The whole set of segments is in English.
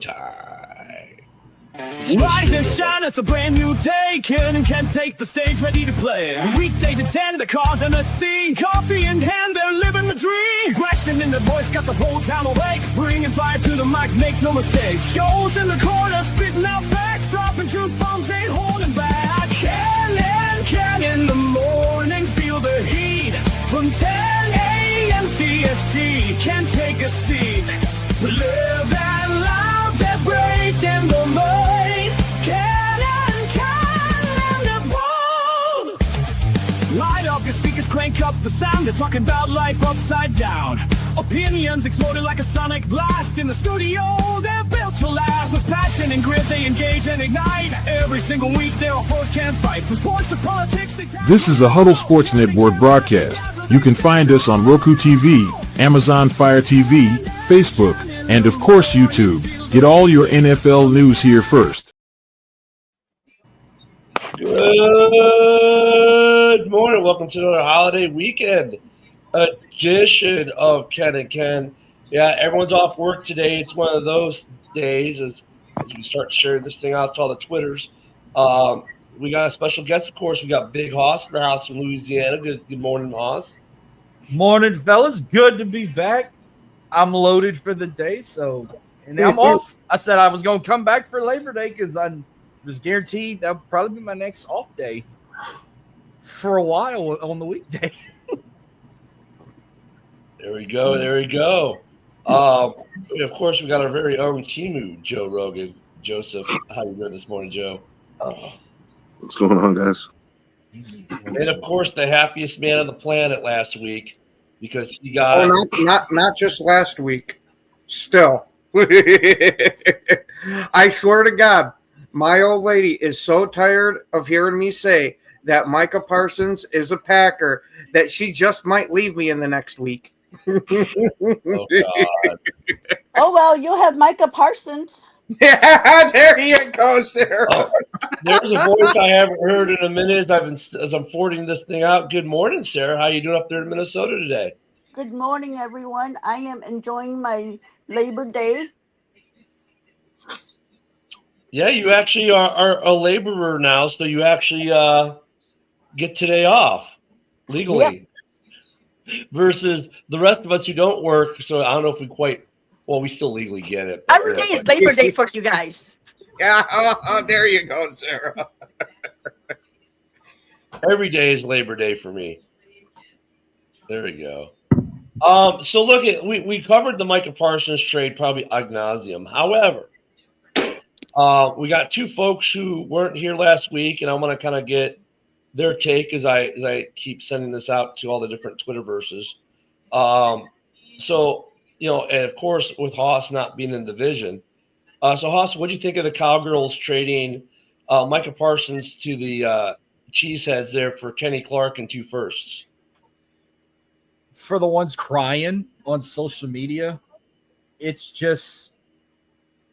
Time. Rise and shine, it's a brand new day. Ken can take the stage, ready to play. Weekdays at 10, the cars and the scene. Coffee in hand, they're living the dream. Aggression in the voice, got the whole town awake. Bringing fire to the mic, make no mistake. Shows in the corner, spitting out facts. Dropping truth bombs, ain't holding back. Ken in the morning, feel the heat. From 10 a.m. CST, can take a seat. Live and loud, they're breaking the mind. Ken and the bold. Light up your speakers, crank up the sound. They're talking about life upside down. Opinions exploding like a sonic blast. In the studio, they're built to last. With passion and grit, they engage and ignite. Every single week, their foes can't fight. From sports to politics, This is a Huddle Sports Network broadcast. You can find us on Roku TV, Amazon Fire TV, Facebook, and of course YouTube. Get all your NFL news here first. Good morning. Welcome to another holiday weekend edition of Ken and Ken. Yeah, everyone's off work today. It's one of those days as we start sharing this thing out to all the Twitters. We got a special guest, of course. We got Big Hoss in the house from Louisiana. Good morning, Hoss. Morning, fellas. Good to be back. I'm loaded for the day, and I'm off. I said I was going to come back for Labor Day because I was guaranteed that would probably be my next off day for a while on the weekday. There we go. Of course, we got our very own Timu, Joe Rogan. Joseph, how you doing this morning, Joe? What's going on, guys? And of course, the happiest man on the planet last week because he got not just last week. Still, I swear to God, my old lady is so tired of hearing me say that Micah Parsons is a Packer that she just might leave me in the next week. Oh, God. Oh, well, you'll have Micah Parsons. Yeah, there you go, Sarah. There's a voice I haven't heard in a minute as I'm forwarding this thing out. Good morning, Sarah. How you doing up there in Minnesota today? Good morning, everyone. I am enjoying my Labor Day. Yeah, you actually are a laborer now, so you actually get today off legally. Yep. Versus the rest of us who don't work. So I don't know if we still legally get it. Every day is Labor Day for you guys. Yeah, there you go, Sarah. Every day is Labor Day for me. There we go. So look we covered the Micah Parsons trade probably ad nauseum. However, we got two folks who weren't here last week, and I want to kind of get their take as I keep sending this out to all the different Twitterverses. So, and of course, with Hoss not being in the division. So, Hoss, what do you think of the Cowgirls trading Micah Parsons to the Cheeseheads there for Kenny Clark and 2 firsts? For the ones crying on social media, it's just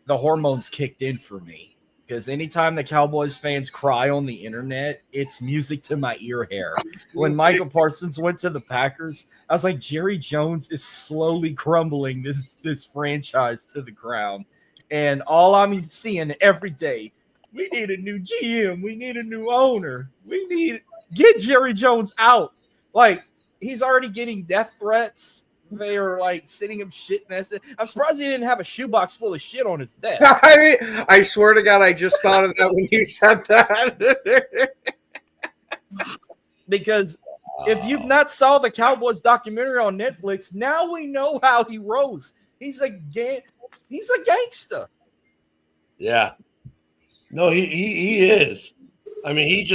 the hormones kicked in for me. Because anytime the Cowboys fans cry on the internet, it's music to my ear hair. When Micah Parsons went to the Packers, I was like, Jerry Jones is slowly crumbling this franchise to the ground. And all I'm seeing every day, we need a new GM. We need a new owner. Get Jerry Jones out. Like, he's already getting death threats. They are like sending him shit messages. I'm surprised he didn't have a shoebox full of shit on his desk. I swear to God, I just thought of that when you said that. Because if you've not saw the Cowboys documentary on Netflix, now we know how he rose. He's a gangster. Yeah. No, he is. I mean, he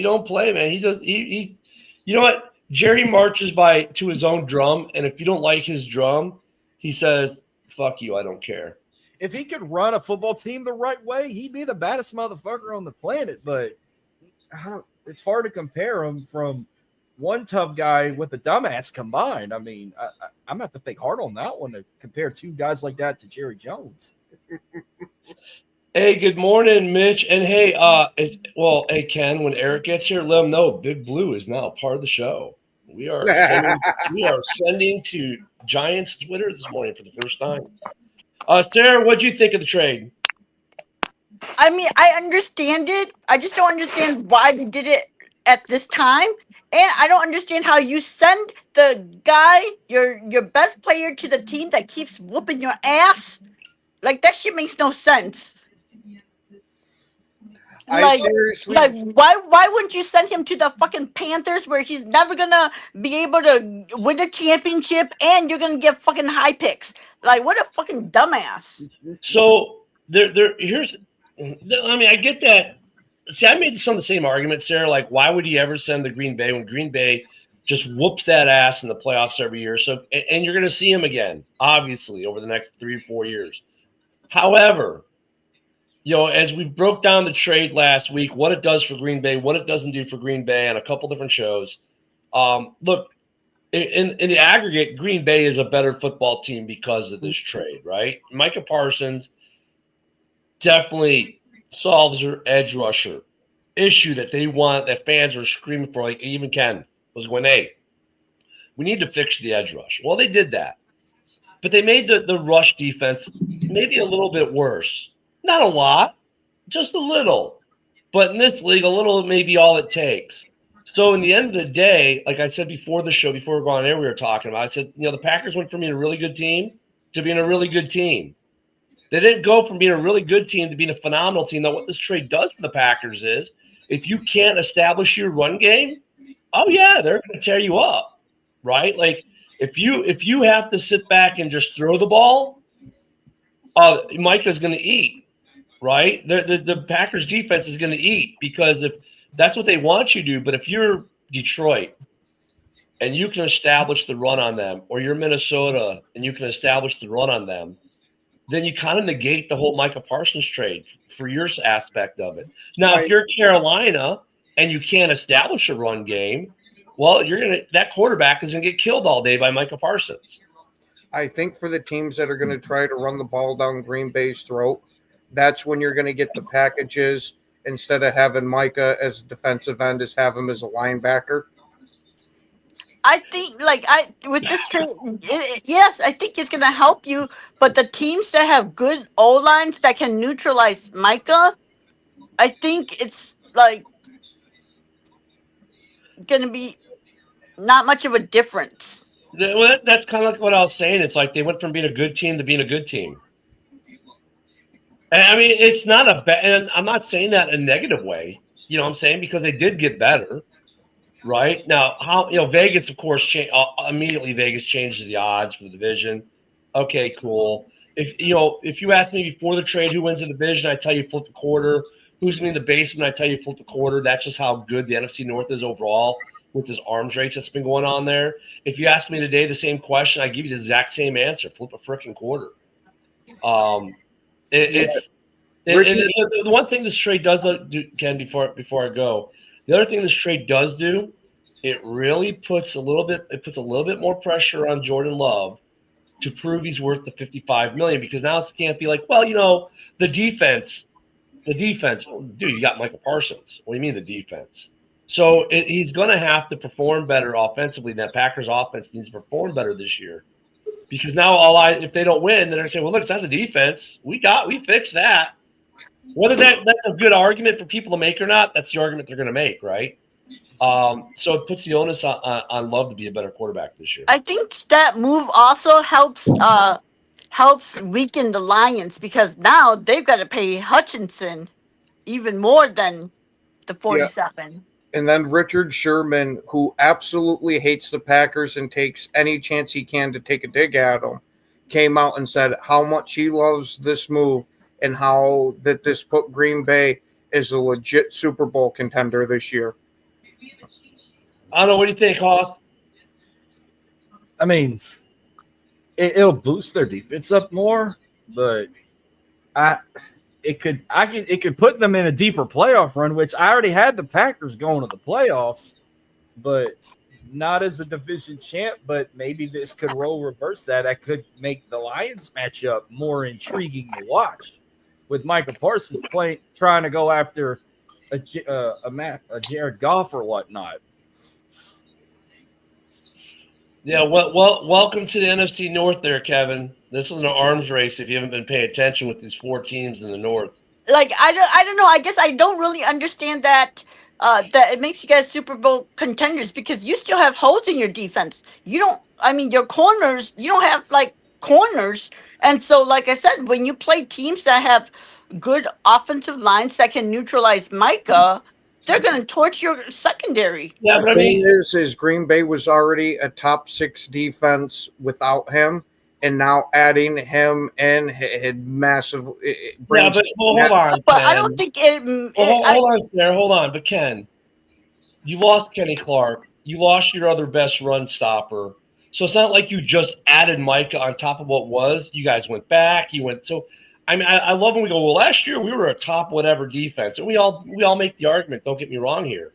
don't play, man. He you know what? Jerry marches to his own drum, and if you don't like his drum, he says, fuck you, I don't care. If he could run a football team the right way, he'd be the baddest motherfucker on the planet, but it's hard to compare him from one tough guy with a dumbass combined. I mean, I'm going to have to think hard on that one to compare two guys like that to Jerry Jones. Hey, good morning, Mitch. And hey, hey, Ken, when Eric gets here, let him know Big Blue is now part of the show. We are sending to Giants Twitter this morning for the first time. Sarah, what do you think of the trade? I mean, I understand it. I just don't understand why they did it at this time. And I don't understand how you send the guy, your best player, to the team that keeps whooping your ass. Like, that shit makes no sense. I Like, seriously, why wouldn't you send him to the fucking Panthers where he's never gonna be able to win a championship and you're gonna get fucking high picks? Like, what a fucking dumbass. So here's. I mean, I get that. See, I made some of the same arguments, Sarah. Like, why would he ever send the Green Bay when Green Bay just whoops that ass in the playoffs every year? So, and you're going to see him again, obviously, over the next 3 or 4 years. However, as we broke down the trade last week, what it does for Green Bay, what it doesn't do for Green Bay on a couple different shows. Look, in the aggregate, Green Bay is a better football team because of this trade, right? Micah Parsons definitely solves their edge rusher issue that they want, that fans are screaming for. Like even Ken was going, hey, we need to fix the edge rush. Well, they did that, but they made the rush defense maybe a little bit worse. Not a lot, just a little. But in this league, a little may be all it takes. So in the end of the day, like I said before the show, before we were going there, we were talking about, I said, the Packers went from being a really good team to being a really good team. They didn't go from being a really good team to being a phenomenal team. Now, what this trade does for the Packers is if you can't establish your run game, oh, yeah, they're going to tear you up, right? Like if you have to sit back and just throw the ball, Micah's going to eat, right? The Packers defense is going to eat because if that's what they want you to do. But if you're Detroit and you can establish the run on them, or you're Minnesota and you can establish the run on them, then you kind of negate the whole Micah Parsons trade for your aspect of it. Now, if you're Carolina and you can't establish a run game, well, that quarterback is gonna get killed all day by Micah Parsons. I think for the teams that are going to try to run the ball down Green Bay's throat, that's when you're going to get the packages instead of having Micah as a defensive end, is have him as a linebacker. I think, with this trade, yes, I think it's gonna help you. But the teams that have good O lines that can neutralize Micah, I think it's gonna be not much of a difference. Well, that's kind of like what I was saying. It's like they went from being a good team to being a good team. And I mean, it's not and I'm not saying that in a negative way. You know what I'm saying? Because they did get better. Right now, how Vegas, of course, immediately Vegas changes the odds for the division. Okay, cool. If you asked me before the trade who wins the division, I tell you flip the quarter. Who's going to be in the basement? I tell you flip the quarter. That's just how good the NFC North is overall with this arms race that's been going on there. If you ask me today the same question, I give you the exact same answer: flip a freaking quarter. The one thing this trade does do, Ken, before I go. The other thing this trade does do, it really puts a little bit more pressure on Jordan Love to prove he's worth the $55 million, because now it can't be like, well, the defense, dude, you got Micah Parsons. What do you mean the defense? So he's going to have to perform better offensively. That Packers offense needs to perform better this year, because now if they don't win, then they're going to say, well, look, it's not the defense. We fixed that. Whether that's a good argument for people to make or not, that's the argument they're going to make, right? So it puts the onus on Love to be a better quarterback this year. I think that move also helps weaken the Lions, because now they've got to pay Hutchinson even more than the 47. Yeah. And then Richard Sherman, who absolutely hates the Packers and takes any chance he can to take a dig at them, came out and said how much he loves this move and how that this put Green Bay as a legit Super Bowl contender this year. I don't know. What do you think, Hoss? I mean, it'll boost their defense up more, but it could put them in a deeper playoff run, which I already had the Packers going to the playoffs, but not as a division champ. But maybe this could reverse that. That could make the Lions matchup more intriguing to watch, with Micah Parsons trying to go after a Jared Goff or whatnot. Yeah, well, welcome to the NFC North there, Kevin. This is an arms race if you haven't been paying attention with these 4 teams in the North. Like I don't know. I guess I don't really understand that. That it makes you guys Super Bowl contenders because you still have holes in your defense. You don't. I mean, your corners. You don't have like corners, and so like I said, when you play teams that have good offensive lines that can neutralize Micah, they're going to torch your secondary. Yeah, The but I thing mean, is Green Bay was already a top 6 defense without him, and now adding him in had massive. It yeah, brings but hold on, But I Ken. don't think it. Well, hold on, Sarah. Hold on, but Ken, you lost Kenny Clark. You lost your other best run stopper. So it's not like you just added Micah on top of what was. You guys went back. You went so. I mean, I love when we go. Well, last year we were a top whatever defense, and we all make the argument. Don't get me wrong here,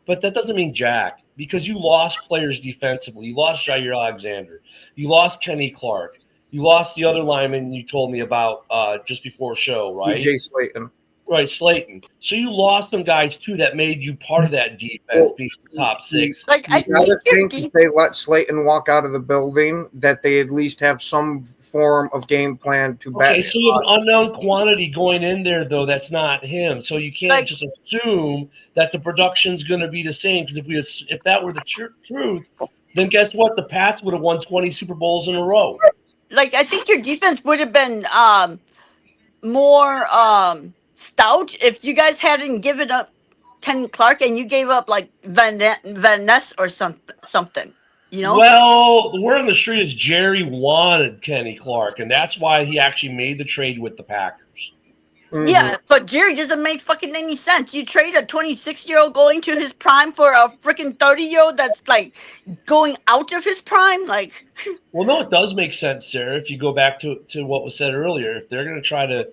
but that doesn't mean jack because you lost players defensively. You lost Jair Alexander. You lost Kenny Clark. You lost the other lineman you told me about just before show, right? Jay Slayton. Right, Slayton. So you lost some guys too that made you part of that defense, being top 6. Like I You gotta think your think if they let Slayton walk out of the building, that they at least have some form of game plan to back. Okay, so you have an unknown quantity going in there, though. That's not him. So you can't Like- just assume that the production's going to be the same. Because if that were the truth, then guess what? The Pats would have won 20 Super Bowls in a row. like I think your defense would have been more stout if you guys hadn't given up Ken Clark and you gave up like Van Ness or something. You know? Well, the word on the street is Jerry wanted Kenny Clark, and that's why he actually made the trade with the Packers. Mhm. Yeah, but Jerry doesn't make fucking any sense. You trade a 26-year-old going to his prime for a freaking 30-year-old that's like going out of his prime. Like, Well, no, it does make sense, Sarah. If you go back to what was said earlier, if they're going to try to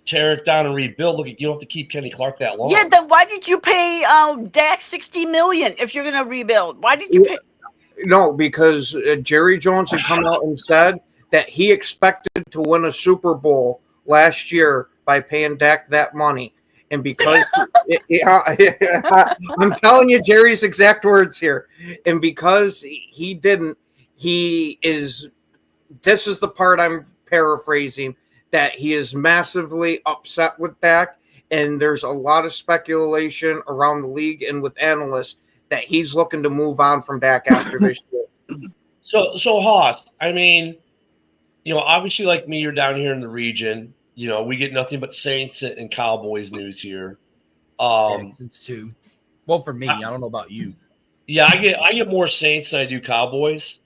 tear it down and rebuild, look, you don't have to keep Kenny Clark that long. yeah, then why did you pay Dak $60 million if you're gonna rebuild? Why did you pay? No, because Jerry Jones had come out and said that he expected to win a Super Bowl last year by paying Dak that money. And because I'm telling you Jerry's exact words here. And because he didn't, this is the part I'm paraphrasing, that he is massively upset with Dak. And there's a lot of speculation around the league and with analysts that he's looking to move on from Dak after this year. So Haas, I mean, obviously, like me, you're down here in the region. We get nothing but Saints and Cowboys news here. Texans too. Well, for me, I don't know about you. Yeah, I get more Saints than I do Cowboys.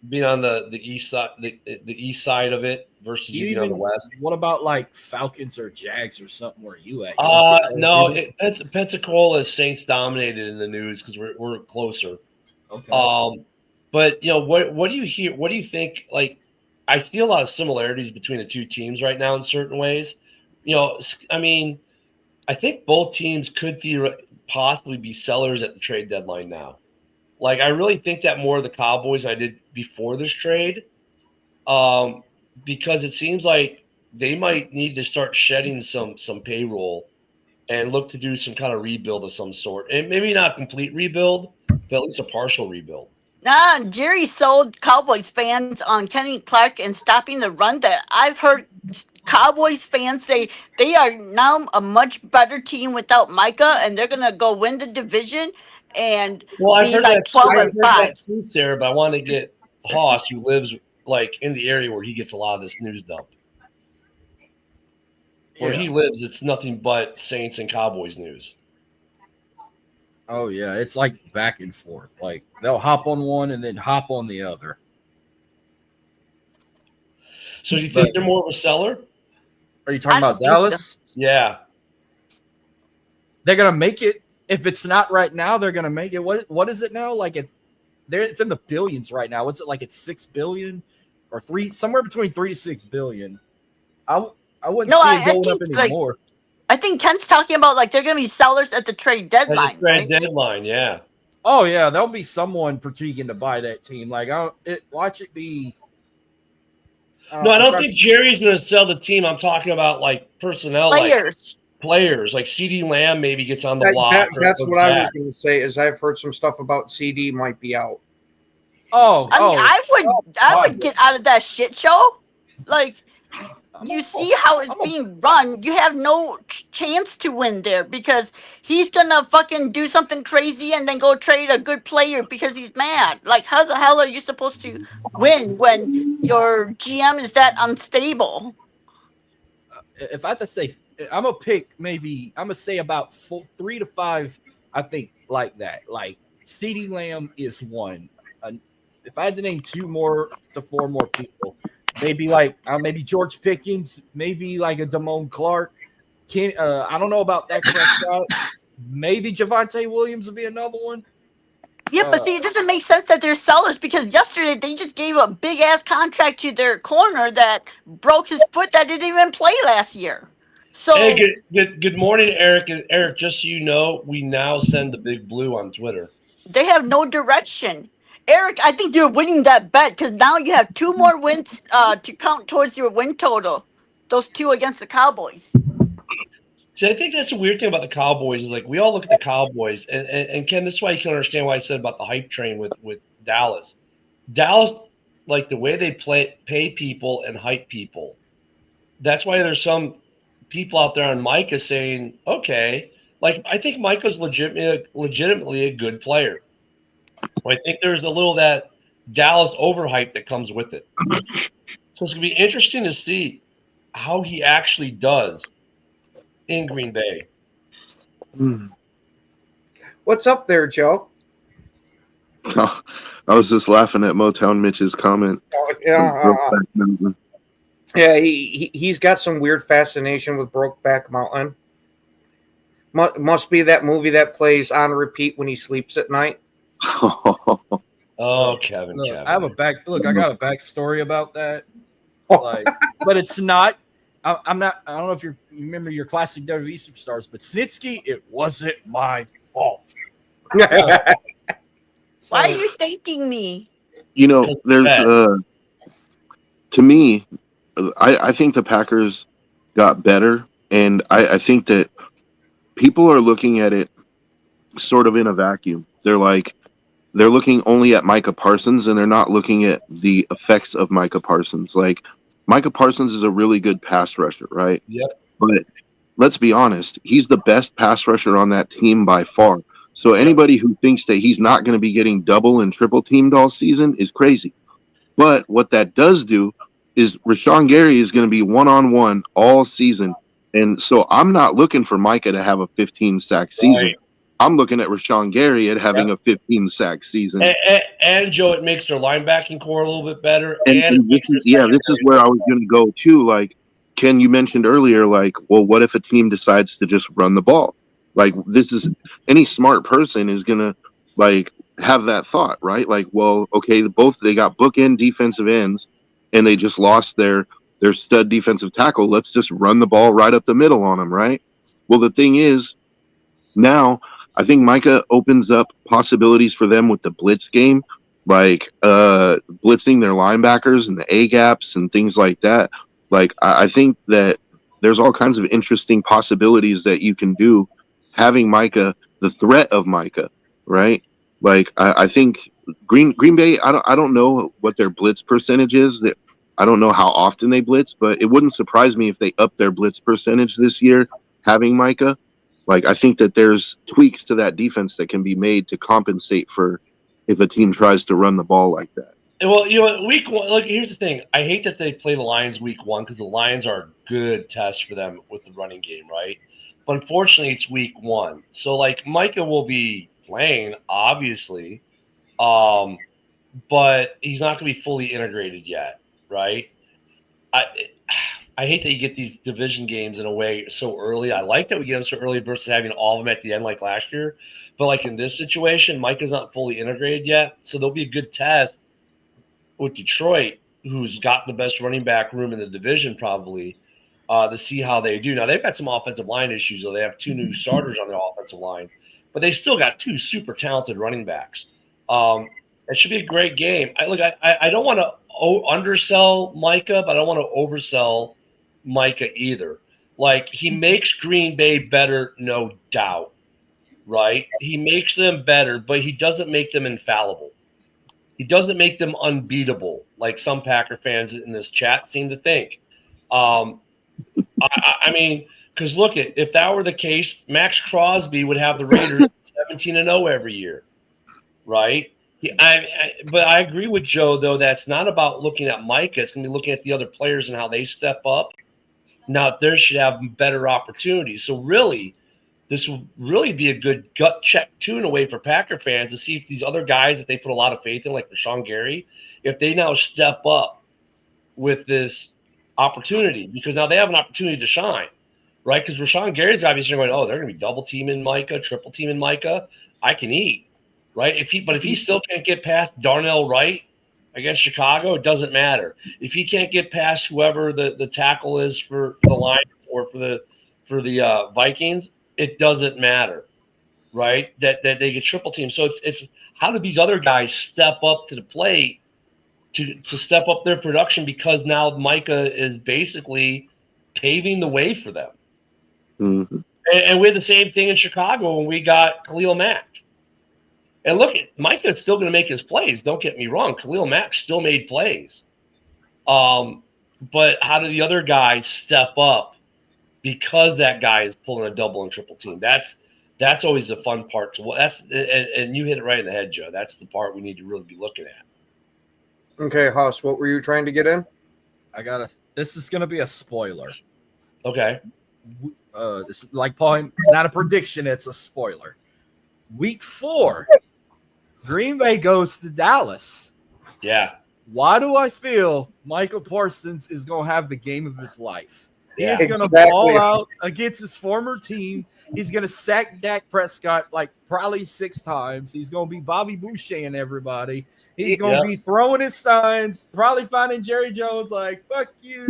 Being on the east side, the east side of it versus you on the west. What about like Falcons or Jags or something? Where you at? No, Pensacola is Saints dominated in the news because we're closer. Okay. But what do you hear? What do you think? Like, I see a lot of similarities between the two teams right now in certain ways. I mean, I think both teams could possibly be sellers at the trade deadline now. Like, I really think that more of the Cowboys than I did before this trade, because it seems like they might need to start shedding some payroll and look to do some kind of rebuild of some sort, and maybe not complete rebuild, but at least a partial rebuild. Nah, Jerry sold Cowboys fans on Kenny Clark and stopping the run. That I've heard Cowboys fans say they are now a much better team without Micah, and they're gonna go win the division and I've be heard like that 12-5. too, Sarah, but I want to get Haas, who lives like in the area where he gets a lot of this news dump. Where he lives, it's nothing but Saints and Cowboys news. Oh yeah, it's like back and forth. Like they'll hop on one and then hop on the other. So do you think they're more of a seller? Are you talking I don't about think Dallas? Yeah. They're gonna make it. If it's not right now, they're gonna make it. What is it now? Like it's in the billions right now. What's it like? It's 6 billion or somewhere between 3 to 6 billion. I wouldn't No, see I it going up think, like, anymore. I think Ken's talking about like they're gonna be sellers at the trade deadline. Trade Right? deadline, yeah. Oh yeah, there'll be someone critiquing to buy that team. Like watch it be. No, I don't think Jerry's going to sell the team. I'm talking about like personnel, Players. like players. Like CD Lamb maybe gets on the block. That's what I was going to say. Is I've heard some stuff about CD might be out. I mean, I would get out of that shit show. Like, you see how it's being run. You have no chance to win there because he's gonna fucking do something crazy and then go trade a good player because he's mad. Like, how the hell are you supposed to win when your GM is that unstable? If I had to say, I'm gonna pick maybe I'm gonna say about 3 to 5. I think like that. Like CeeDee Lamb is one. If I had to name 2 more to 4 more people, maybe like maybe George Pickens, maybe like a Damone Clark. I don't know about that Prescott. Maybe Javonte Williams would be another one. Yeah, but see, it doesn't make sense that they're sellers because yesterday they just gave a big ass contract to their corner that broke his foot that didn't even play last year. So Hey, good morning, Eric. And Eric, just so you know, we now send the big blue on Twitter. they have no direction. Eric, I think you're winning that bet because now you have 2 more wins to count towards your win total. Those 2 against the Cowboys. See, I think that's a weird thing about the Cowboys is like we all look at the Cowboys, and Ken, this is why you can understand why I said about the hype train with Dallas. Dallas, like the way they pay people and hype people. That's why there's some people out there on Micah saying, okay, like I think Micah's legitimately a good player. But I think there's a little that Dallas overhype that comes with it. So it's gonna be interesting to see how he actually does in Green Bay. What's up there, Joe? I was just laughing at Motown Mitch's comment. Yeah, he's got some weird fascination with Brokeback Mountain. Must be that movie that plays on repeat when he sleeps at night. Oh, Kevin. I have I got a backstory about that. Like, but it's not. I'm not. I don't know if you remember your classic WWE superstars, but Snitsky, it wasn't my fault. Why are you thanking me? You know, there's to me, I think the Packers got better, and I think that people are looking at it sort of in a vacuum. They're looking only at Micah Parsons, and they're not looking at the effects of Micah Parsons. Like, Micah Parsons is a really good pass rusher, right? Yep. But let's be honest, he's the best pass rusher on that team by far. So anybody who thinks that he's not going to be getting double and triple teamed all season is crazy. But what that does do is Rashawn Gary is going to be one-on-one all season. And so I'm not looking for Micah to have a 15-sack season. Right. I'm looking at Rashawn Gary at having a 15-sack season. And Joe, it makes their linebacking core a little bit better. And this is where I was going to go too. Like Ken, you mentioned earlier, like, well, what if a team decides to just run the ball? Like, this is any smart person is going to like have that thought, right? Like, well, okay, they got bookend defensive ends, and they just lost their stud defensive tackle. Let's just run the ball right up the middle on them, right? Well, the thing is, now I think Micah opens up possibilities for them with the blitz game, like blitzing their linebackers and the A gaps and things like that. Like, I think that there's all kinds of interesting possibilities that you can do having Micah, the threat of Micah, right? Like, I think Green Bay, I don't know what their blitz percentage is. I don't know how often they blitz, but it wouldn't surprise me if they up their blitz percentage this year having Micah. Like, I think that there's tweaks to that defense that can be made to compensate for if a team tries to run the ball like that. Well, you know, week one, look, here's the thing. I hate that they play the Lions week one because the Lions are a good test for them with the running game, right? But unfortunately, it's week one. So, like, Micah will be playing, obviously, but he's not going to be fully integrated yet, right? I hate that you get these division games in a way so early. I like that we get them so early versus having all of them at the end like last year. But, like, in this situation, Micah's not fully integrated yet, so there'll be a good test with Detroit, who's got the best running back room in the division probably, to see how they do. Now, they've got some offensive line issues, though. They have 2 new starters on the offensive line, but they still got 2 super talented running backs. It should be a great game. I don't want to undersell Micah, but I don't want to oversell Micah either. Like, he makes Green Bay better, no doubt, right? He makes them better, but he doesn't make them infallible. He doesn't make them unbeatable, like some Packer fans in this chat seem to think. I mean, because look, if that were the case, Max Crosby would have the Raiders 17-0 every year, right? But I agree with Joe, though, that's not about looking at Micah. It's going to be looking at the other players and how they step up. Now, they should have better opportunities. So, really, this will really be a good gut check, too, in a way for Packer fans to see if these other guys that they put a lot of faith in, like Rashawn Gary, if they now step up with this opportunity. Because now they have an opportunity to shine, right? Because Rashawn Gary's obviously going, oh, they're going to be double teaming Micah, triple teaming Micah. I can eat. Right? If he still can't get past Darnell Wright against Chicago, it doesn't matter. If he can't get past whoever the tackle is for the Lions or for the Vikings, it doesn't matter. Right? That they get triple team. So it's how do these other guys step up to the plate to step up their production, because now Micah is basically paving the way for them. Mm-hmm. And we had the same thing in Chicago when we got Khalil Mack. And look, Micah's still going to make his plays. Don't get me wrong. Khalil Mack still made plays. But how do the other guys step up because that guy is pulling a double and triple team? That's always the fun part. And you hit it right in the head, Joe. That's the part we need to really be looking at. Okay, Huss, what were you trying to get in? This is going to be a spoiler. Okay. This is like Paul. It's not a prediction. It's a spoiler. Week 4. Green Bay goes to Dallas. Yeah. Why do I feel Michael Parsons is going to have the game of his life? Yeah. He's going to ball out against his former team. He's going to sack Dak Prescott like probably 6 times. He's going to be Bobby Boucher and everybody. He's going to be throwing his signs, probably finding Jerry Jones like, fuck you.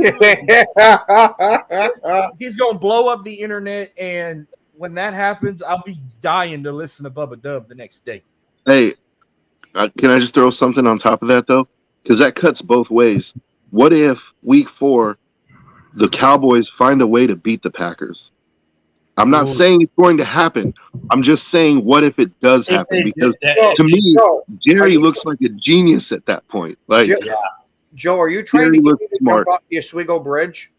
He's going to blow up the internet, and when that happens, I'll be dying to listen to Bubba Dub the next day. Hey, can I just throw something on top of that, though? Because that cuts both ways. What if week 4, the Cowboys find a way to beat the Packers? I'm not saying it's going to happen. I'm just saying, what if it does happen? Because to me, Jerry looks like a genius at that point. Like, Joe, are you trying to get me to jump off the Oswego Bridge?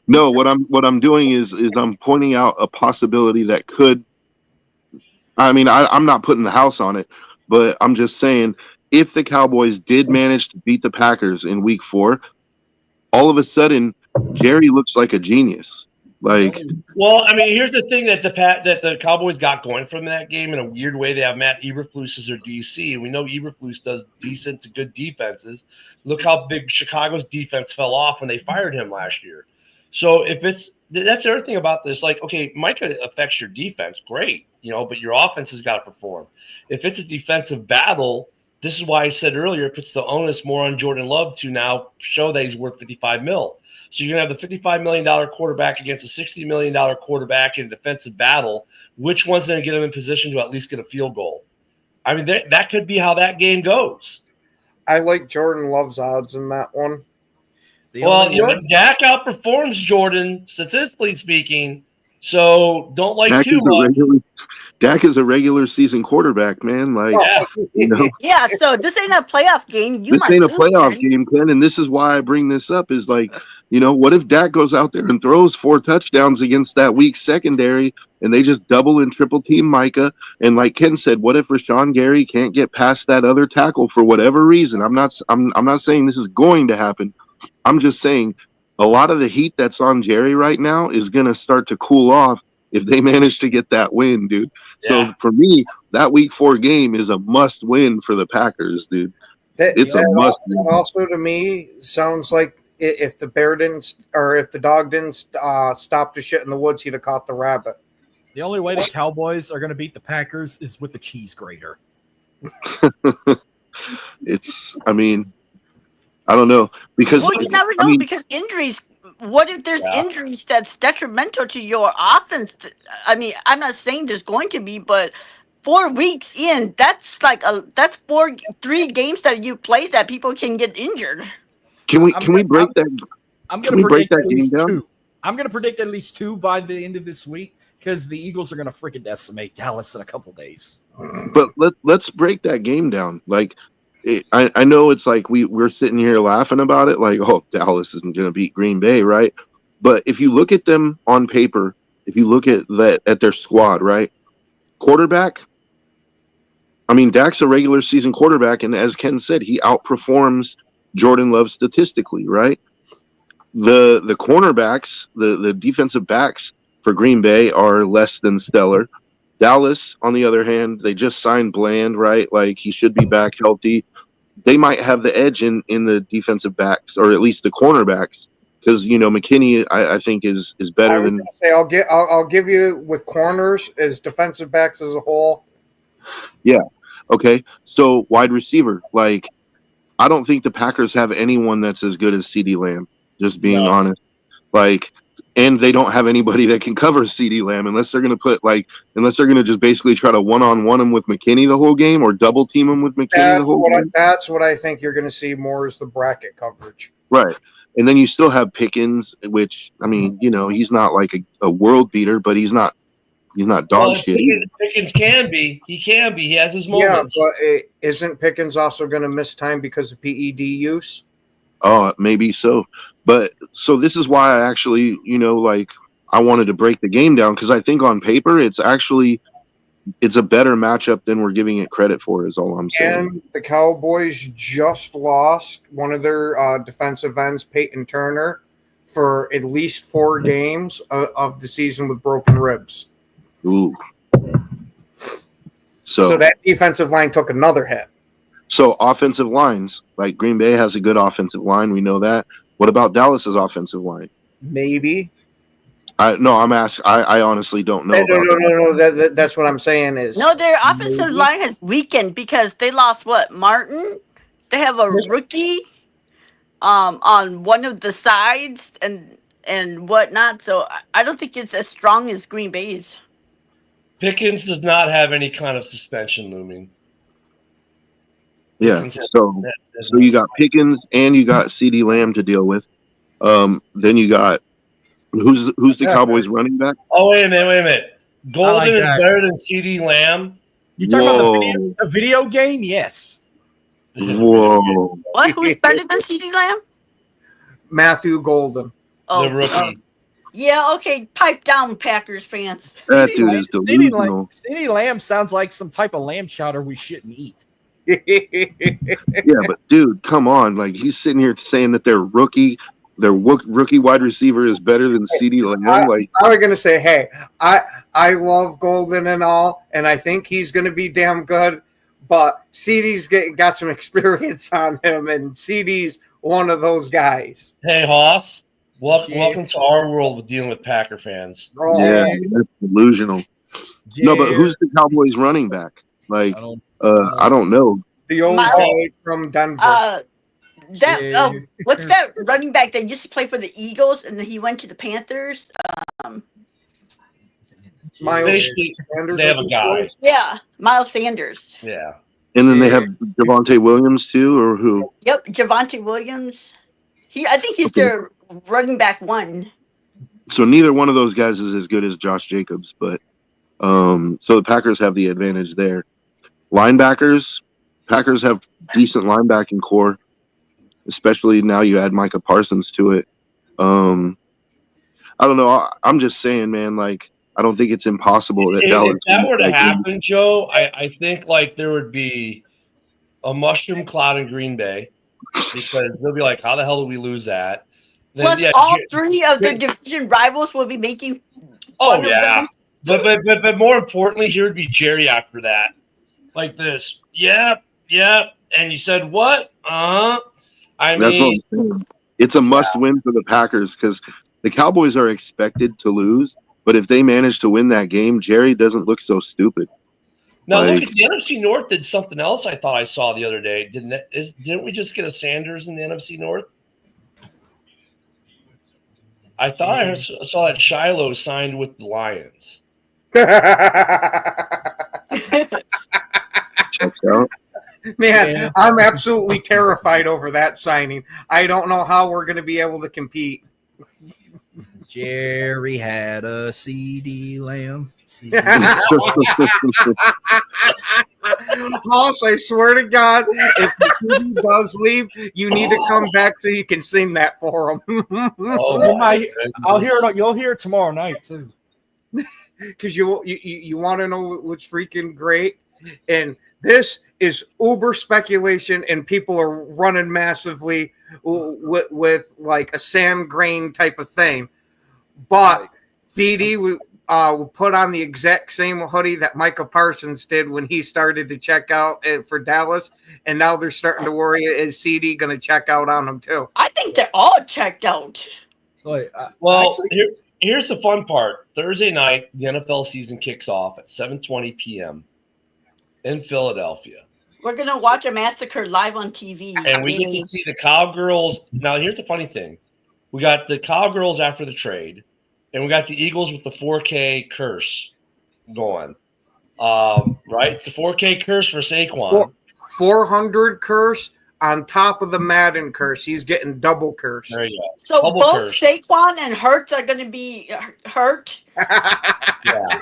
No, what I'm doing is I'm pointing out a possibility that could. I mean, I'm not putting the house on it, but I'm just saying, if the Cowboys did manage to beat the Packers in week 4, all of a sudden Jerry looks like a genius. Like, well, I mean, here's the thing that the Cowboys got going from that game in a weird way. They have Matt Eberflus as their DC. We know Eberflus does decent to good defenses. Look how big Chicago's defense fell off when they fired him last year. So that's the other thing about this. Like, okay, Micah affects your defense, great, but your offense has got to perform. If it's a defensive battle, this is why I said earlier, it puts the onus more on Jordan Love to now show that he's worth $55 million. So you're going to have the $55 million quarterback against a $60 million quarterback in a defensive battle. Which one's going to get him in position to at least get a field goal? I mean, that could be how that game goes. I like Jordan Love's odds in that one. Dak outperforms Jordan, statistically speaking, so don't like too much. Dak is a regular season quarterback, man. Like, yeah. So this ain't a playoff game. This ain't a playoff game, Ken. And this is why I bring this up. Is like, what if Dak goes out there and throws 4 touchdowns against that weak secondary, and they just double and triple team Micah? And like Ken said, what if Rashawn Gary can't get past that other tackle for whatever reason? I'm not saying this is going to happen. I'm just saying a lot of the heat that's on Jerry right now is going to start to cool off if they manage to get that win, dude. Yeah. So for me, that week 4 game is a must win for the Packers, dude. It's a must win. Also, to me, sounds like if the dog didn't stop the shit in the woods, he'd have caught the rabbit. The only way the Cowboys are going to beat the Packers is with a cheese grater. I don't know, because you never know, because injuries. What if there's injuries that's detrimental to your offense? I mean, I'm not saying there's going to be, but 4 weeks in, that's 3 games that you play that people can get injured. Can we break that? I'm going to predict at least 2. I'm going to predict at least 2 by the end of this week, because the Eagles are going to freaking decimate Dallas in a couple days. But let's break that game down. Like, I know it's like we're sitting here laughing about it, like, oh, Dallas isn't going to beat Green Bay, right? But if you look at them on paper, if you look at their squad, right? Quarterback, I mean, Dak's a regular season quarterback, and as Ken said, he outperforms Jordan Love statistically, right? The cornerbacks, the defensive backs for Green Bay are less than stellar. Dallas, on the other hand, they just signed Bland, right? Like, he should be back healthy. They might have the edge in the defensive backs, or at least the cornerbacks, because McKinney, I think is better than. Say I'll give you with corners as defensive backs as a whole. Yeah. Okay. So wide receiver, like, I don't think the Packers have anyone that's as good as CeeDee Lamb. Just being honest, like, and they don't have anybody that can cover CeeDee Lamb unless they're going to just basically try to one-on-one him with McKinney the whole game, or double team him with McKinney the whole game. That's what I think you're going to see more is the bracket coverage. Right. And then you still have Pickens, which, I mean, he's not like a world beater, but he's not dog shit. Pickens can be. He can be. He has his moments. Yeah, but isn't Pickens also going to miss time because of PED use? Oh, maybe so. But so this is why I actually, I wanted to break the game down, because I think on paper it's a better matchup than we're giving it credit for, is all I'm saying. And the Cowboys just lost one of their defensive ends, Peyton Turner, for at least 4 games of the season with broken ribs. Ooh. So that defensive line took another hit. So offensive lines, like Green Bay has a good offensive line. We know that. What about Dallas's offensive line? Maybe. I'm asking. I honestly don't know. No. That's what I'm saying is. No, their offensive line has weakened because they lost Martin. They have a rookie on one of the sides and whatnot. So I don't think it's as strong as Green Bay's. Pickens does not have any kind of suspension looming. Yeah, so you got Pickens and you got CeeDee Lamb to deal with. Then you got who's the Cowboys running back? Oh, wait a minute. Golden is better than CeeDee Lamb. You talking about the video game? Yes. Whoa. What? Who's better than CeeDee Lamb? Matthew Golden. The rookie. Yeah, okay. Pipe down, Packers fans. That dude is delusional. CeeDee Lamb sounds like some type of lamb chowder we shouldn't eat. Yeah, but dude, come on! Like, he's sitting here saying that their rookie wide receiver is better than CeeDee Lamb. I was gonna say, hey, I love Golden and all, and I think he's gonna be damn good. But CeeDee's got some experience on him, and CeeDee's one of those guys. Hey, Hoss, welcome to our world with dealing with Packer fans. Oh, yeah, that's delusional. Yeah. No, but who's the Cowboys running back? Like, I don't know. The old guy from Denver. What's that running back that used to play for the Eagles and then he went to the Panthers? Miles Sanders. They have a guy. Yeah, Miles Sanders. Yeah. And then they have Javonte Williams too, or who? Yep, Javonte Williams. I think he's their running back 1. So neither one of those guys is as good as Josh Jacobs, but so the Packers have the advantage there. Linebackers, Packers have decent linebacking core, especially now you add Micah Parsons to it. I don't know. I'm just saying, man, like, I don't think it's impossible that Dallas. If that were to happen, Joe, I think like there would be a mushroom cloud in Green Bay because they'll be like, how the hell did we lose that? Plus, all 3 of their division rivals will be making. Oh yeah, but more importantly, here would be Jerry after that, like this. Yep, and you said what? That's what I'm saying. It's a must-win for the Packers because the Cowboys are expected to lose, but if they manage to win that game, Jerry doesn't look so stupid. Now look at the NFC North did something else. I thought I saw the other day. Didn't we just get a Sanders in the NFC North? I thought I saw that Shiloh signed with the Lions. Man, I'm absolutely terrified over that signing. I don't know how we're going to be able to compete. Jerry had a CeeDee Lamb. Hoss, I swear to God, if the CD does leave, you need to come back so you can sing that for him. Oh, You might- goodness. I'll hear it. You'll hear it tomorrow night too. Because you want to know what's freaking great, and this is uber speculation, and people are running massively with like a sand grain type of thing. But CD will put on the exact same hoodie that Micah Parsons did when he started to check out for Dallas, and now they're starting to worry, is CD going to check out on him too? I think they're all checked out. Wait, Well, actually, here's the fun part. Thursday night, the NFL season kicks off at 7:20 p.m. in Philadelphia. We're gonna watch a massacre live on TV. And we get to see the Cowgirls. Now, here's the funny thing. We got the Cowgirls after the trade, and we got the Eagles with the 4K curse going. Right? It's the 4K curse for Saquon. 400 curse on top of the Madden curse. He's getting double curse. There you go. So Double both curse. Saquon and Hurts are gonna be hurt. Yeah.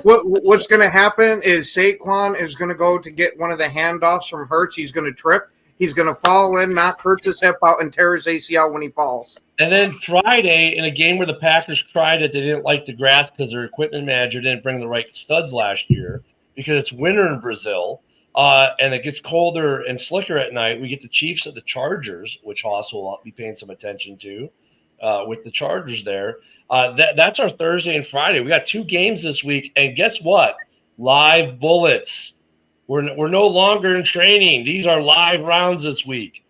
What's going to happen is Saquon is going to go to get one of the handoffs from Hurts. He's going to trip. He's going to fall in, knock Hurts' hip out, and tear his ACL when he falls. And then Friday, in a game where the Packers cried that they didn't like the grass because their equipment manager didn't bring the right studs last year because it's winter in Brazil and it gets colder and slicker at night, we get the Chiefs at the Chargers, which Hoss will be paying some attention to with the Chargers there. That's our Thursday and Friday. We got 2 games this week, and guess what? Live bullets. We're no longer in training. These are live rounds this week.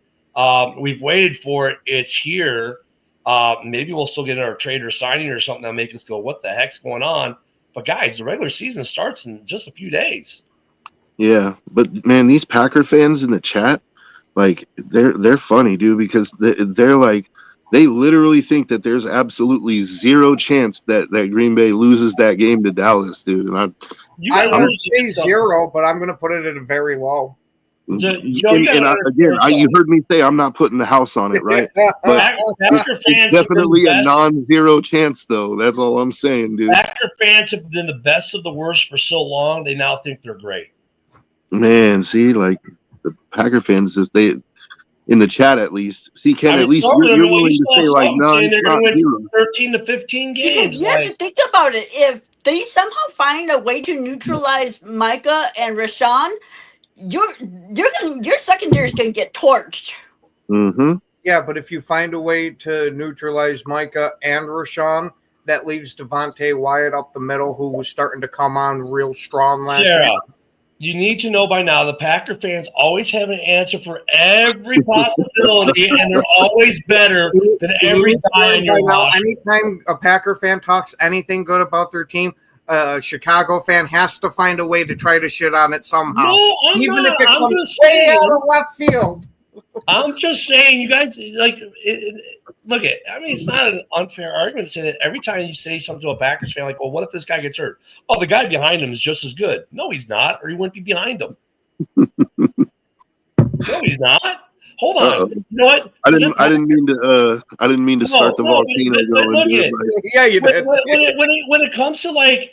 We've waited for it. It's here. Maybe we'll still get our trader signing or something that'll make us go, what the heck's going on? But guys, the regular season starts in just a few days. Yeah, but man, these Packer fans in the chat, like they're funny, dude, because they're like, they literally think that there's absolutely zero chance that Green Bay loses that game to Dallas, dude. And I would say 0, but I'm going to put it at a very low. you heard me say I'm not putting the house on it, right? But Packer fans it's definitely a non-zero chance, though. That's all I'm saying, dude. Packer fans have been the best of the worst for so long, they now think they're great. Man, see, like the Packer fans, they in the chat at least. See, Ken, at least you're willing to say like, no, they're not going to zero. win 13 to 15 games. Because you have to think about it. If they somehow find a way to neutralize Micah and Rashawn, your secondary is going to get torched. Mm-hmm. Yeah, but if you find a way to neutralize Micah and Rashawn, that leaves Devontae Wyatt up the middle, who was starting to come on real strong last year. You need to know by now the Packer fans always have an answer for every possibility, and they're always better than every guy in your roster. Anytime a Packer fan talks anything good about their team, a Chicago fan has to find a way to try to shit on it somehow. No, Even if it comes way out of left field. I'm just saying, you guys, like, look at. I mean, it's not an unfair argument to say that every time you say something to a Packers fan, like, well, what if this guy gets hurt? Oh, the guy behind him is just as good. No, he's not, or he wouldn't be behind him. No, he's not. Hold on. Uh-oh. You know what? I didn't mean to start the volcano going. Yeah, you did. When it comes to like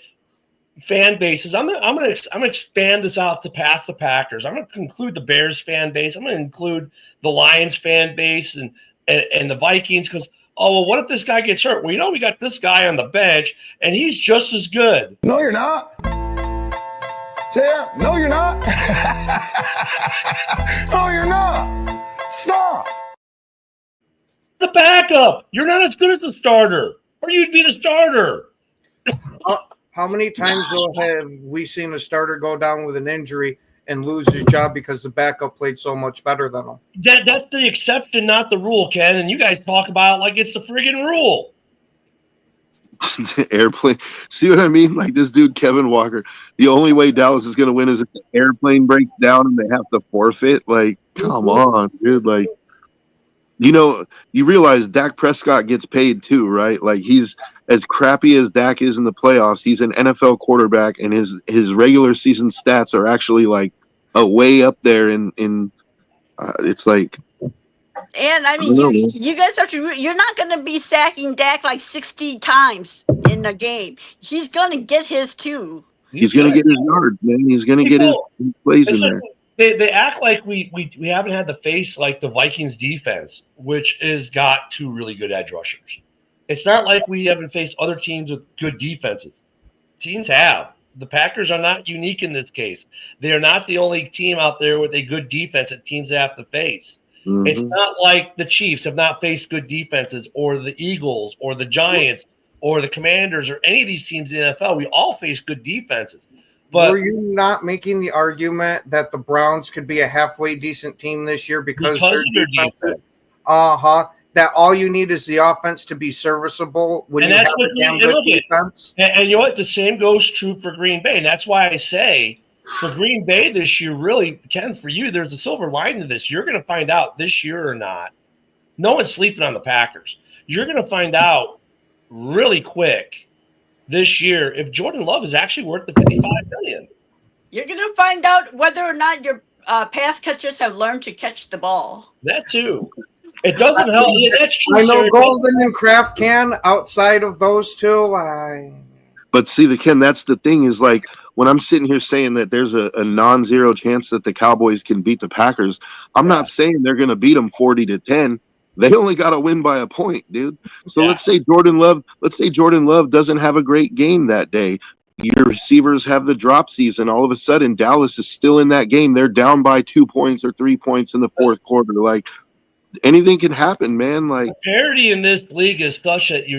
fan bases, I'm gonna expand this out to past the Packers. I'm gonna include the Bears fan base. I'm gonna include the Lions fan base and the Vikings, because what if this guy gets hurt? Well, we got this guy on the bench and he's just as good. No, you're not. Yeah, no, you're not. No, you're not. Stop. The backup. You're not as good as the starter, or you'd be the starter. How many times have we seen a starter go down with an injury and lose his job because the backup played so much better than him? That's the exception, not the rule, Ken. And you guys talk about it like it's the friggin' rule. Airplane. See what I mean? Like this dude, Kevin Walker. The only way Dallas is going to win is if the airplane breaks down and they have to forfeit. Like, come on, dude. Like, you realize Dak Prescott gets paid too, right? Like, he's as crappy as Dak is in the playoffs. He's an NFL quarterback, and his regular season stats are actually like way up there. It's like. And I mean, you guys have to. You're not going to be sacking Dak like 60 times in a game. He's going to get his too. He's going to get his yards, man. He's going to get his plays in there. They act like we haven't had to face like the Vikings defense, which has got 2 really good edge rushers. It's not like we haven't faced other teams with good defenses. Teams have. The Packers are not unique in this case. They are not the only team out there with a good defense that teams have to face. Mm-hmm. It's not like the Chiefs have not faced good defenses, or the Eagles, or the Giants, or the Commanders, or any of these teams in the NFL. We all face good defenses. But were you not making the argument that the Browns could be a halfway decent team this year because of their defense? That all you need is the offense to be serviceable when you have a damn good defense. And you know what? The same goes true for Green Bay. And that's why I say for Green Bay this year, really, Ken, for you, there's a silver lining to this. You're going to find out this year or not. No one's sleeping on the Packers. You're going to find out really quick this year if Jordan Love is actually worth the $55 million. You're going to find out whether or not your pass catchers have learned to catch the ball. That too. It doesn't help. Yeah, that's true. I know Golden and Kraft can. Outside of those two, But see, Ken, that's the thing is like when I'm sitting here saying that there's a non-zero chance that the Cowboys can beat the Packers, I'm not saying they're going to beat them 40-10. They only got to win by a point, dude. So let's say Jordan Love doesn't have a great game that day. Your receivers have the drop season. All of a sudden, Dallas is still in that game. They're down by 2 points or 3 points in the fourth quarter. Like anything can happen, man. Like parity in this league is such that you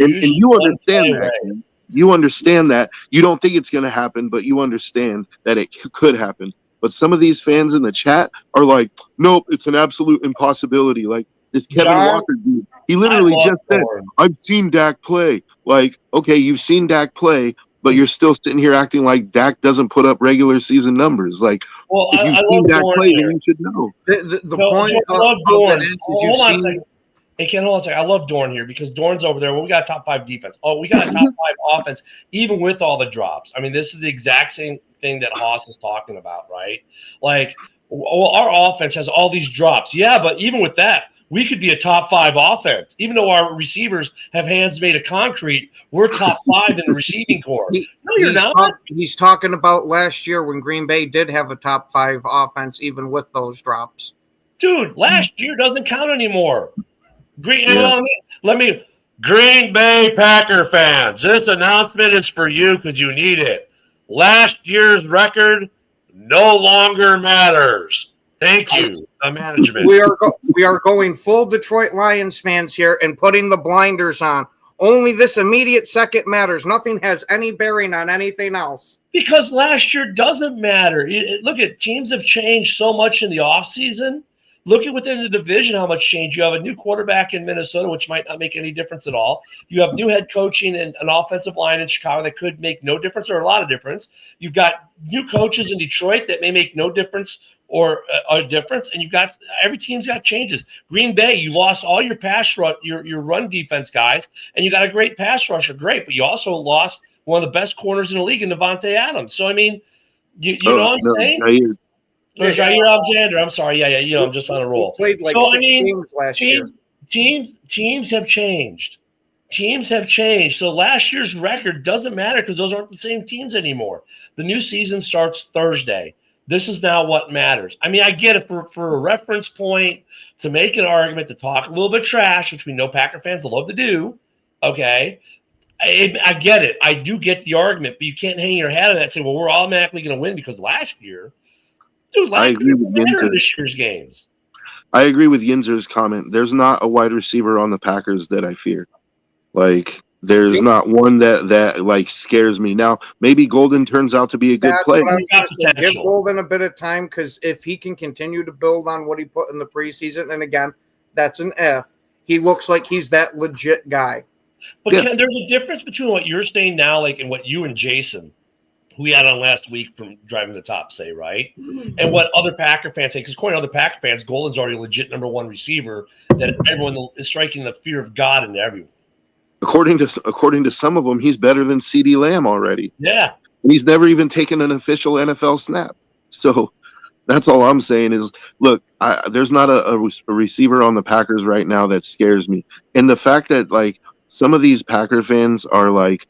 understand that. Man. You understand that. You don't think it's going to happen, but you understand that it could happen. But some of these fans in the chat are like, nope, it's an absolute impossibility. Like this Kevin Walker dude, he literally just said, I've seen Dak play. Like, okay, you've seen Dak play, but you're still sitting here acting like Dak doesn't put up regular season numbers. Like, if you've seen Dak play, then you should know. The point I love Dorn. Hold on a second. Hey, Ken, hold on a second. I love Dorn here because Dorn's over there. Well, we got a top 5 defense. Oh, we got a top 5 offense, even with all the drops. I mean, this is the exact same thing that Haas is talking about, right? Like, well, our offense has all these drops. Yeah, but even with that, we could be a top 5 offense. Even though our receivers have hands made of concrete, we're top 5 in the receiving corps. No, you're not. He's talking about last year when Green Bay did have a top 5 offense, even with those drops. Dude, last year doesn't count anymore. Green Bay Packer fans, this announcement is for you because you need it. Last year's record no longer matters. Thank you, the management. We are going full Detroit Lions fans here and putting the blinders on. Only this immediate second matters. Nothing has any bearing on anything else. Because last year doesn't matter. Look at teams have changed so much in the offseason. Look at within the division how much change. You have a new quarterback in Minnesota, which might not make any difference at all. You have new head coaching and an offensive line in Chicago that could make no difference or a lot of difference. You've got new coaches in Detroit that may make no difference or a difference. And you've got every team's got changes. Green Bay, you lost all your pass rush, your run defense guys, and you got a great pass rusher, great, but you also lost one of the best corners in the league in Devontae Adams. So I mean, you know what I'm saying? Jair Alexander. I'm sorry. Yeah. I'm just on a roll. He played like 6 games last year. Teams have changed. Teams have changed. So last year's record doesn't matter because those aren't the same teams anymore. The new season starts Thursday. This is now what matters. I mean, I get it for a reference point, to make an argument, to talk a little bit trash, which we know Packer fans love to do. Okay. I get it. I do get the argument, but you can't hang your hat on that and say, well, we're automatically going to win because last year. Dude, I agree with this year's games. I agree with Yinzer's comment. There's not a wide receiver on the Packers that I fear. Like, there's not one that like scares me. Now, maybe Golden turns out to be a good player. Give Golden a bit of time because if he can continue to build on what he put in the preseason, and again, that's an F, he looks like he's that legit guy. But Ken, there's a difference between what you're saying now, like, and what you and Jason, who we had on last week from Driving the Top, say, right? And what other Packer fans say, because according to other Packer fans, Golden's already a legit number 1 receiver that everyone is striking the fear of God into everyone. According to some of them, he's better than CeeDee Lamb already. Yeah. He's never even taken an official NFL snap. So that's all I'm saying is, look, there's not a receiver on the Packers right now that scares me. And the fact that, like, some of these Packer fans are like,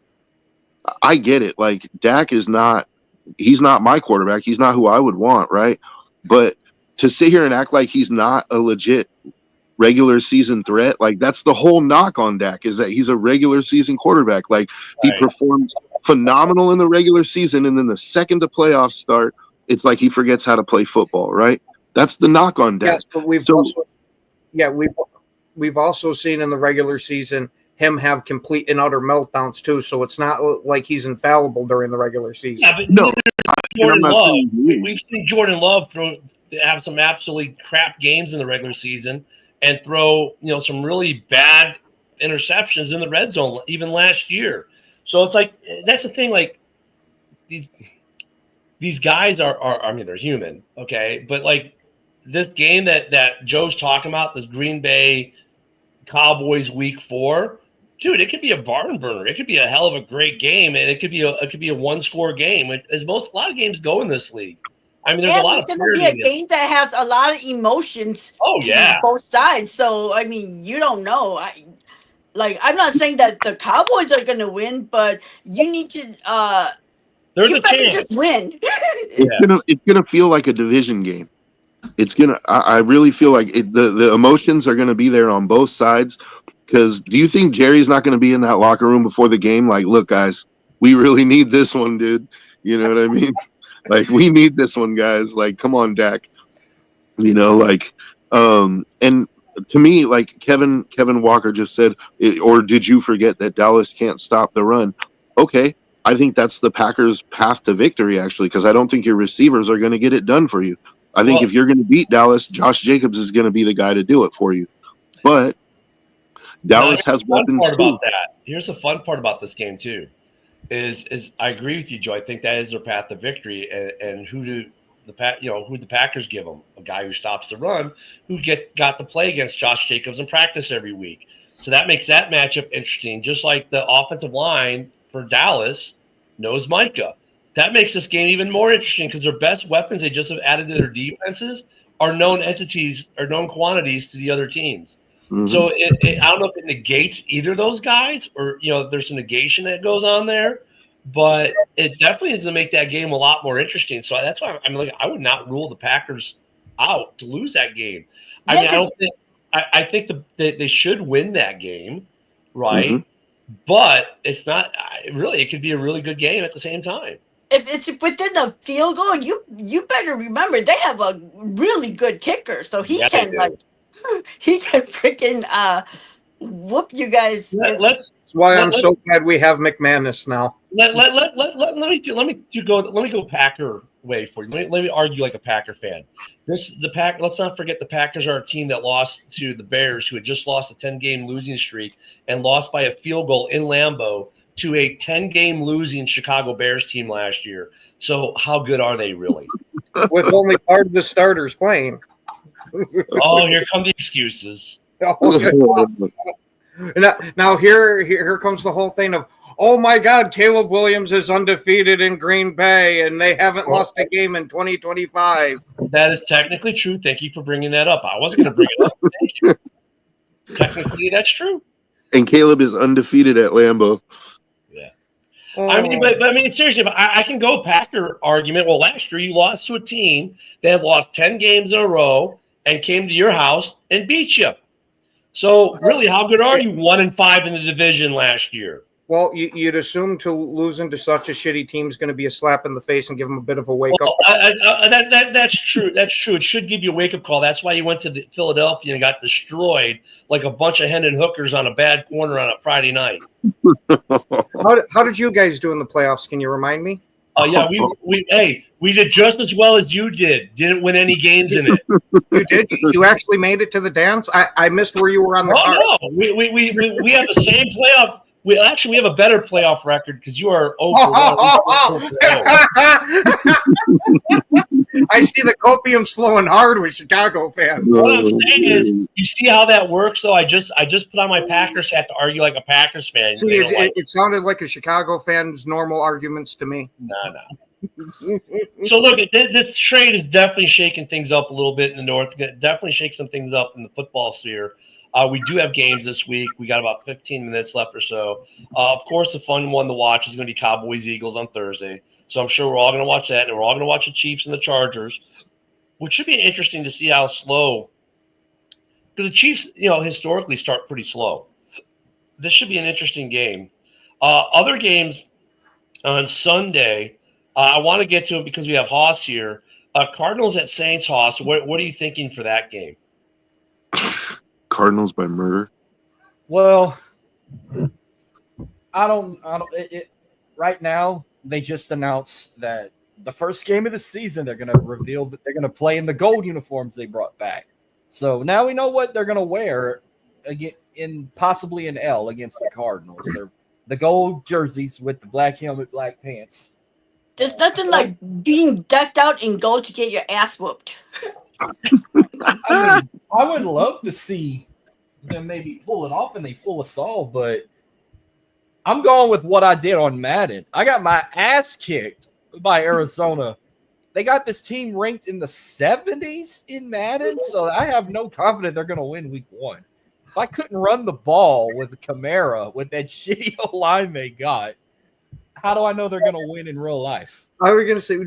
I get it. Like, Dak is not he's not my quarterback. He's not who I would want, right? But to sit here and act like he's not a legit regular season threat, like that's the whole knock on Dak, is that he's a regular season quarterback. Like he performs phenomenal in the regular season, and then the second the playoffs start, it's like he forgets how to play football, right? That's the knock on Dak. Yes, but we've also seen in the regular season him have complete and utter meltdowns too. So it's not like he's infallible during the regular season. Yeah, but No, Jordan I'm not Love. saying he is. We've seen Jordan Love have some absolutely crap games in the regular season and throw some really bad interceptions in the red zone even last year. So it's like that's the thing. Like these guys are I mean, they're human, okay, but like this game that Joe's talking about, this Green Bay Cowboys Week 4, dude, it could be a barn burner. It could be a hell of a great game, and it could be a one-score game. As a lot of games go in this league. I mean, there's a lot it's of going to be a game that has a lot of emotions. Oh yeah, on both sides. So I mean, you don't know. I'm not saying that the Cowboys are going to win, but you need to. There's you a better chance. just win. It's gonna feel like a division game. It's gonna. I really feel like the emotions are gonna be there on both sides. Because do you think Jerry's not gonna be in that locker room before the game? Like, look, guys, we really need this one, dude. You know what I mean? Like, we need this one, guys. Like, come on, Dak. And to me, like Kevin Walker just said, or did you forget that Dallas can't stop the run? Okay, I think that's the Packers' path to victory, actually, because I don't think your receivers are going to get it done for you. I think if you're going to beat Dallas, Josh Jacobs is going to be the guy to do it for you. But Dallas has weapons too. About that. Here's the fun part about this game too, is I agree with you, Joe. I think that is their path to victory, and who the Packers give them? A guy who stops the run, who got to play against Josh Jacobs in practice every week. So that makes that matchup interesting. Just like the offensive line for Dallas knows Micah. That makes this game even more interesting because their best weapons they just have added to their defenses are known entities or known quantities to the other teams. Mm-hmm. So I don't know if it negates either of those guys or, there's a negation that goes on there, but it definitely is to make that game a lot more interesting. So that's why I would not rule the Packers out to lose that game. I think they should win that game, right? Mm-hmm. But it's not really. It could be a really good game at the same time. If it's within the field goal, you better remember they have a really good kicker, so he can freaking whoop you guys. That's why I'm so glad we have McManus now. Let me go Packer way for you. Let me argue like a Packer fan. Let's not forget the Packers are a team that lost to the Bears, who had just lost a 10-game losing streak and lost by a field goal in Lambeau to a 10-game losing Chicago Bears team last year. So how good are they really? With only part of the starters playing. Oh, here come the excuses. Now here comes the whole thing of, oh my God, Caleb Williams is undefeated in Green Bay and they haven't lost a game in 2025. That is technically true. Thank you for bringing that up. I wasn't going to bring it up. Thank you. Technically, that's true. And Caleb is undefeated at Lambeau. Yeah. I mean, seriously, I can go Packer argument. Well, last year you lost to a team that had lost 10 games in a row and came to your house and beat you. So really, how good are you? 1-5 in the division last year. Well, you'd assume to losing to such a shitty team is going to be a slap in the face and give them a bit of a wake up. That's true. That's true. It should give you a wake up call. That's why you went to Philadelphia and got destroyed like a bunch of Hendon hookers on a bad corner on a Friday night. How did you guys do in the playoffs? Can you remind me? Oh yeah, we did just as well as you did. Didn't win any games in it. You did. You actually made it to the dance. I missed where you were on the card. No, we have the same playoff. We have a better playoff record because you are over. I see the copium flowing hard with Chicago fans. What I'm saying is, you see how that works. So I just put on my Packers hat to argue like a Packers fan. See, it sounded like a Chicago fan's normal arguments to me. No. So look, this trade is definitely shaking things up a little bit in the North. Definitely shake some things up in the football sphere. We do have games this week. We got about 15 minutes left or so. Of course, the fun one to watch is going to be Cowboys-Eagles on Thursday. So I'm sure we're all going to watch that, and we're all going to watch the Chiefs and the Chargers, which should be interesting to see how slow. Because the Chiefs, historically start pretty slow. This should be an interesting game. Other games on Sunday, I want to get to it because we have Haas here. Cardinals at Saints, Haas. What are you thinking for that game? Cardinals by murder. Well, I don't. Right now, they just announced that the first game of the season, they're going to reveal that they're going to play in the gold uniforms they brought back. So now we know what they're going to wear again, possibly an L against the Cardinals. They're the gold jerseys with the black helmet, black pants. There's nothing like being decked out in gold to get your ass whooped. I mean, I would love to see them maybe pull it off and they fool us all, but I'm going with what I did on Madden. I got my ass kicked by Arizona. They got this team ranked in the 70s in Madden, so I have no confidence they're going to win week 1. If I couldn't run the ball with Kamara with that shitty line they got, how do I know they're going to win in real life? I was going to say,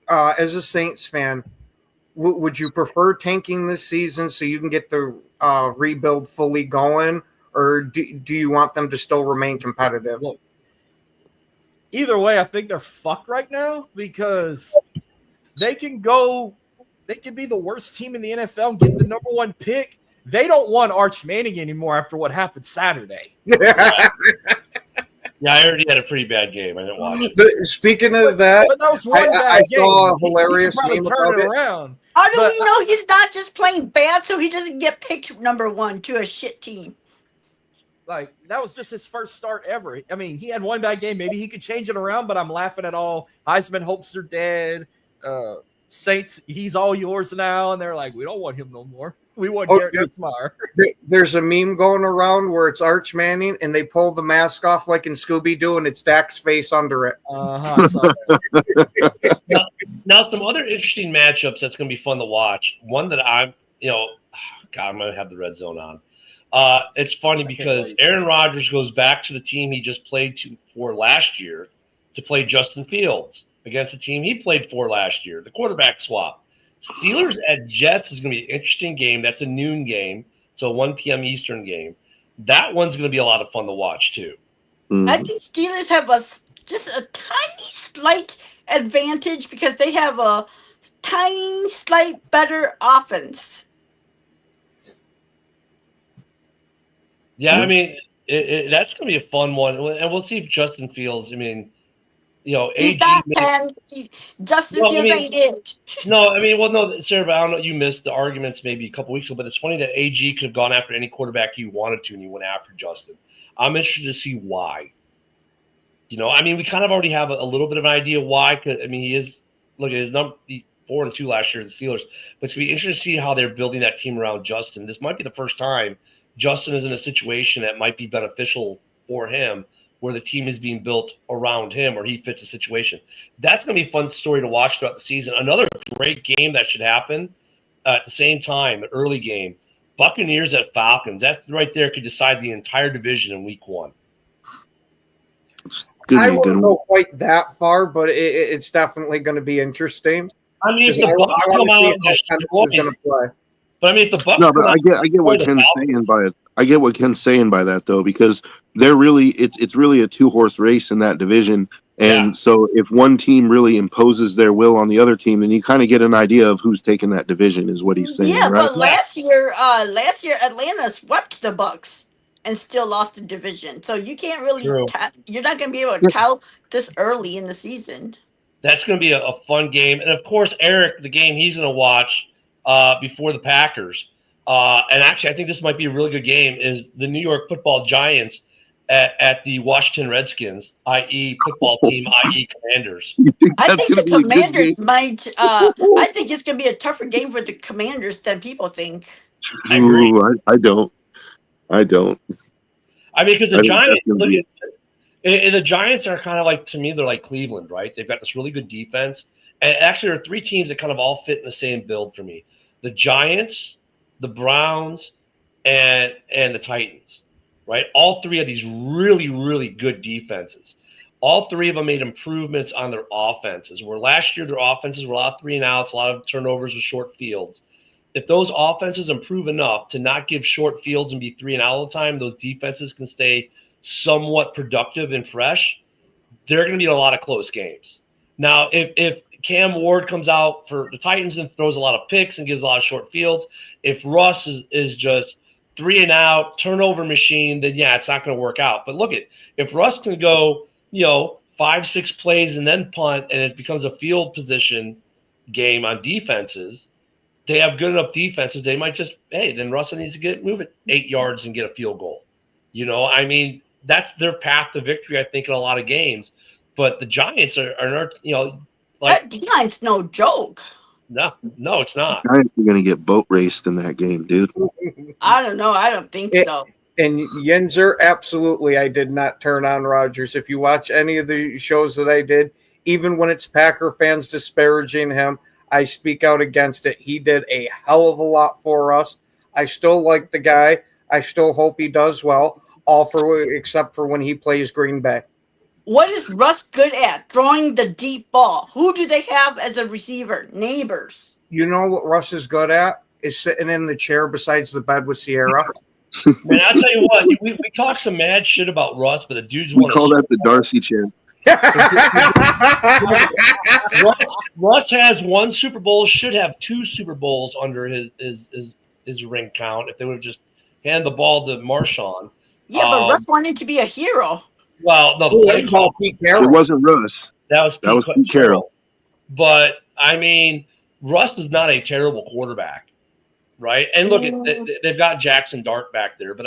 as a Saints fan, would you prefer tanking this season so you can get the rebuild fully going, or do you want them to still remain competitive? Well, either way, I think they're fucked right now because they can be the worst team in the NFL and get the number 1 pick. They don't want Arch Manning anymore after what happened Saturday. Yeah, I heard he had a pretty bad game. I didn't watch it. But speaking of that, But that was one bad I game. saw a hilarious He meme turn about it it. around. How do But- we know he's not just playing bad so he doesn't get picked number 1 to a shit team? Like, that was just his first start ever. I mean, he had one bad game. Maybe he could change it around, but I'm laughing at all. Heisman hopes are dead. Saints, he's all yours now. And they're like, we don't want him no more. We want Garrett Nussmeier. There's a meme going around where it's Arch Manning and they pull the mask off like in Scooby-Doo and it's Dak's face under it. Now, some other interesting matchups that's going to be fun to watch. One that I'm going to have the red zone on. It's funny because Aaron Rodgers goes back to the team he just played for last year to play Justin Fields against the team he played for last year, the quarterback swap. Steelers at Jets is going to be an interesting game. That's a noon game, so 1 p.m. Eastern game. That one's going to be a lot of fun to watch, too. I think Steelers have just a tiny slight advantage because they have a tiny slight better offense. Yeah, I mean, that's going to be a fun one. And we'll see if Justin Fields, He's AG not made- 10. Justin Well, I Fields mean- ain't it. no, Sarah, but I don't know. You missed the arguments maybe a couple weeks ago, but it's funny that AG could have gone after any quarterback he wanted to, and he went after Justin. I'm interested to see why. We kind of already have a little bit of an idea why. Cause, he is look at his number 4-2 last year in the Steelers, but it's gonna be interesting to see how they're building that team around Justin. This might be the first time Justin is in a situation that might be beneficial for him, where the team is being built around him or he fits the situation. That's going to be a fun story to watch throughout the season. Another great game that should happen at the same time, an early game, Buccaneers at Falcons. That right there could decide the entire division in week 1. I wouldn't go quite that far, but it's definitely going to be interesting. If the Bucs come out and destroy, play. but if the Bucs No, but I get what Ken's saying by it. I get what Ken's saying by that though, because they're really it's really a 2-horse race in that division. And so if one team really imposes their will on the other team, then you kind of get an idea of who's taking that division, is what he's saying. Yeah, right? but last year Atlanta swept the Bucks and still lost the division. So you can't really you're not going to be able to tell this early in the season. That's going to be a fun game. And, of course, Eric, the game he's going to watch before the Packers, and actually I think this might be a really good game, is the New York Football Giants at the Washington Redskins, i.e. football team, i.e. Commanders. I think the Commanders might I think it's going to be a tougher game for the Commanders than people think. I agree. Ooh, I don't. Because the I think Giants, that's gonna be- the Giants are kind of like, to me, they're like Cleveland, right? They've got this really good defense. And actually, there are 3 teams that kind of all fit in the same build for me. The Giants, the Browns, and the Titans, right? All 3 of these really, really good defenses. all three of them made improvements on their offenses. Where last year their offenses were a lot of 3-and-outs, a lot of turnovers with short fields. If those offenses improve enough to not give short fields and be 3-and-out all the time, those defenses can stay somewhat productive and fresh. They're going to be in a lot of close games. Now, if Cam Ward comes out for the Titans and throws a lot of picks and gives a lot of short fields, if Russ is just 3-and-out, turnover machine, then yeah, it's not going to work out. But look if Russ can go, 5-6 plays and then punt, and it becomes a field position game on defenses, they have good enough defenses. They might just, then Russell needs to move it 8 yards and get a field goal. That's their path to victory, I think, in a lot of games. But the Giants are that D-line's no joke. No, it's not. The Giants are going to get boat raced in that game, dude. I don't know. I don't think so. And Yinzer, absolutely, I did not turn on Rodgers. If you watch any of the shows that I did, even when it's Packer fans disparaging him, I speak out against it. He did a hell of a lot for us. I still like the guy. I still hope he does well, except for when he plays Green Bay. What is Russ good at? Throwing the deep ball. Who do they have as a receiver? Neighbors. You know what Russ is good at? Is sitting in the chair besides the bed with Sierra. Man, I'll tell you what, we talk some mad shit about Russ, but the dude's We call that the Darcy chair. Russ has 1 Super Bowl, should have 2 Super Bowls under his ring count if they would have just handed the ball to Marshawn. Yeah, but Russ wanted to be a hero. Well, no, Pete Carroll. It wasn't Russ. That was Pete Carroll. But Russ is not a terrible quarterback, right? And look, they've got Jackson Dart back there, but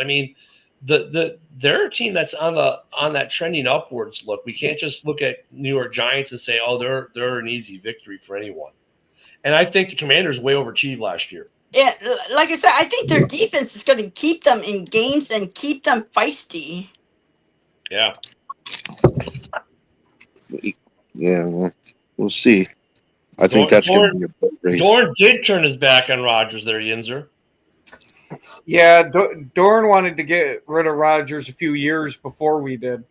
they're a team that's on that trending upwards look. We can't just look at New York Giants and say, oh, they're an easy victory for anyone. And I think the Commanders way overachieved last year. Yeah, like I said, I think their defense is going to keep them in games and keep them feisty. Yeah. Yeah, well, we'll see. I think that's going to be a boat race. Dorn did turn his back on Rodgers there, Yinzer. Yeah, Dorn wanted to get rid of Rodgers a few years before we did.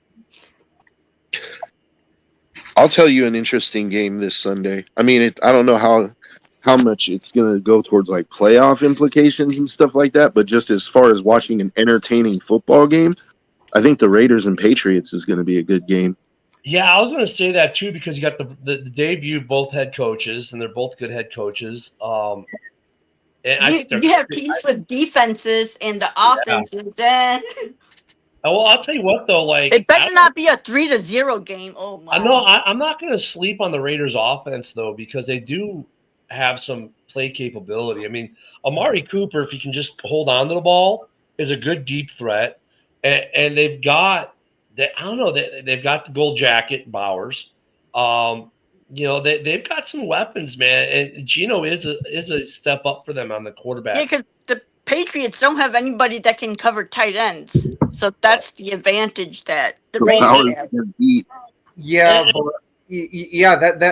I'll tell you an interesting game this Sunday. I don't know how much it's going to go towards like playoff implications and stuff like that, but just as far as watching an entertaining football game, I think the Raiders and Patriots is going to be a good game. Yeah, I was going to say that too because you got the debut of both head coaches, and they're both good head coaches. And you have teams with defenses and the offenses. Well, I'll tell you what though, it better not be a 3-0 game. Oh my! I'm not going to sleep on the Raiders' offense though because they do have some play capability. Amari Cooper, if he can just hold on to the ball, is a good deep threat. And they've got they've got the gold jacket, Bowers. They've got some weapons, man. And Geno is a step up for them on the quarterback. Yeah, because the Patriots don't have anybody that can cover tight ends. So that's the advantage that the Raiders have.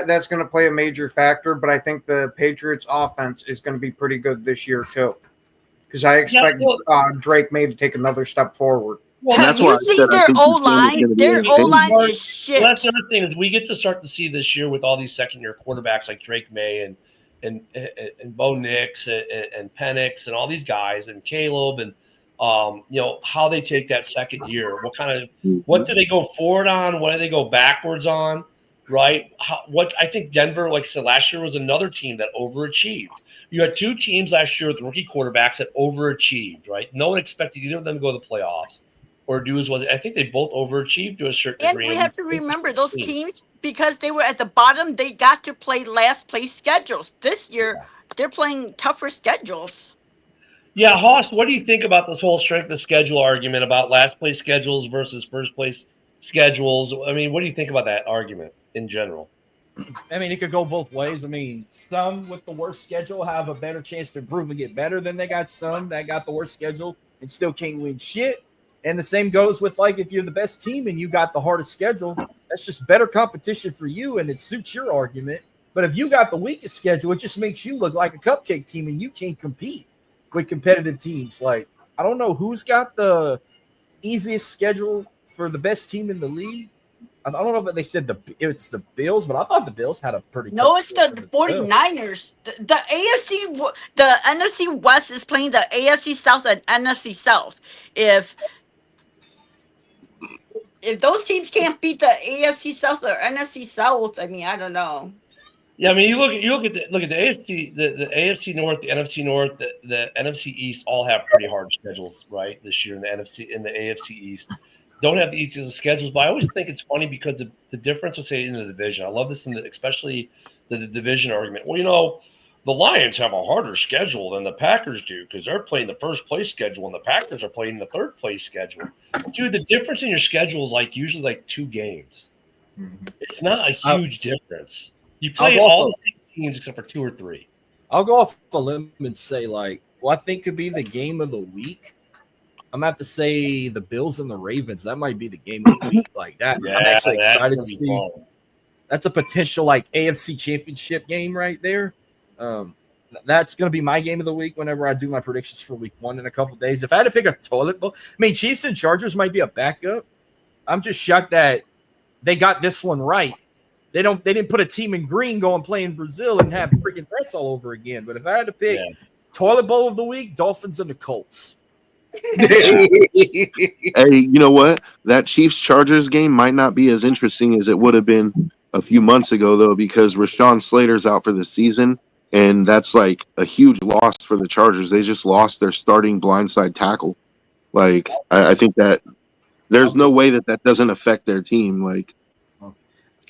That's going to play a major factor. But I think the Patriots' offense is going to be pretty good this year too. Because I expect Drake May to take another step forward. Well, have you seen their O-line? Their O-line is shit. Well, that's the other thing is we get to start to see this year with all these second-year quarterbacks like Drake May and Bo Nix and Penix and all these guys and Caleb and how they take that second year. What do they go forward on? What do they go backwards on? Right? What I think Denver, like I said, last year was another team that overachieved. You had 2 teams last year with rookie quarterbacks that overachieved, right? No one expected either of them to go to the playoffs or do as well. I think they both overachieved to a certain degree. And we have to remember those teams, because they were at the bottom, they got to play last place schedules. This year, they're playing tougher schedules. Yeah, Hoss, what do you think about this whole strength of schedule argument about last place schedules versus first place schedules? What do you think about that argument in general? It could go both ways. Some with the worst schedule have a better chance to improve and get better than they got some that got the worst schedule and still can't win shit. And the same goes with if you're the best team and you got the hardest schedule, that's just better competition for you and it suits your argument. But if you got the weakest schedule, it just makes you look like a cupcake team and you can't compete with competitive teams. I don't know who's got the easiest schedule for the best team in the league. I don't know if they said it's the Bills, but I thought the Bills had a pretty No, tough it's schedule the as well. 49ers. The the NFC West is playing the AFC South and NFC South. If those teams can't beat the AFC South or NFC South, I mean, I don't know. Yeah, I mean, you look at the AFC, the AFC North, the NFC North, the NFC East all have pretty hard schedules, right? This year in the AFC East, don't have the easiest schedules. But I always think it's funny because the difference, let's say, in the division. I love this, especially the division argument. Well, the Lions have a harder schedule than the Packers do because they're playing the first place schedule and the Packers are playing the third place schedule. Dude, the difference in your schedule is usually 2 games. Mhm. It's not a huge difference. You play all the same teams except for 2 or 3. I'll go off the limb and say, I think could be the game of the week. I'm going to have to say the Bills and the Ravens. That might be the game of the week. Like that. Yeah, I'm actually that's excited to gonna be see. fun. That's a potential AFC championship game right there. That's going to be my game of the week whenever I do my predictions for week 1 in a couple days. If I had to pick a toilet bowl, I mean, Chiefs and Chargers might be a backup. I'm just shocked that they got this one right. They didn't put a team in green go and play in Brazil and have freaking threats all over again. But if I had to pick toilet bowl of the week, Dolphins and the Colts. Hey, you know what? That Chiefs-Chargers game might not be as interesting as it would have been a few months ago, though, because Rashawn Slater's out for the season, and that's a huge loss for the Chargers. They just lost their starting blindside tackle. I think that there's no way that doesn't affect their team.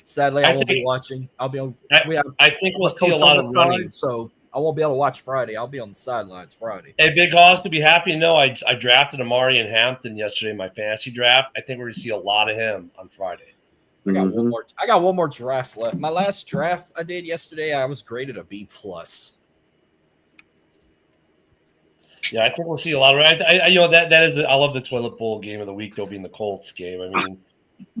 Sadly, I won't be watching. I'll be on. I think we'll see a lot of running. So I won't be able to watch Friday. I'll be on the sidelines Friday. Hey, Big Hoss, to be happy to know I drafted Amari and Hampton yesterday in my fantasy draft. I think we're going to see a lot of him on Friday. I got one more draft left. My last draft I did yesterday, I was graded a B+. Yeah, I think we'll see a lot of. That is. I love the toilet bowl game of the week though, being the Colts game. I mean,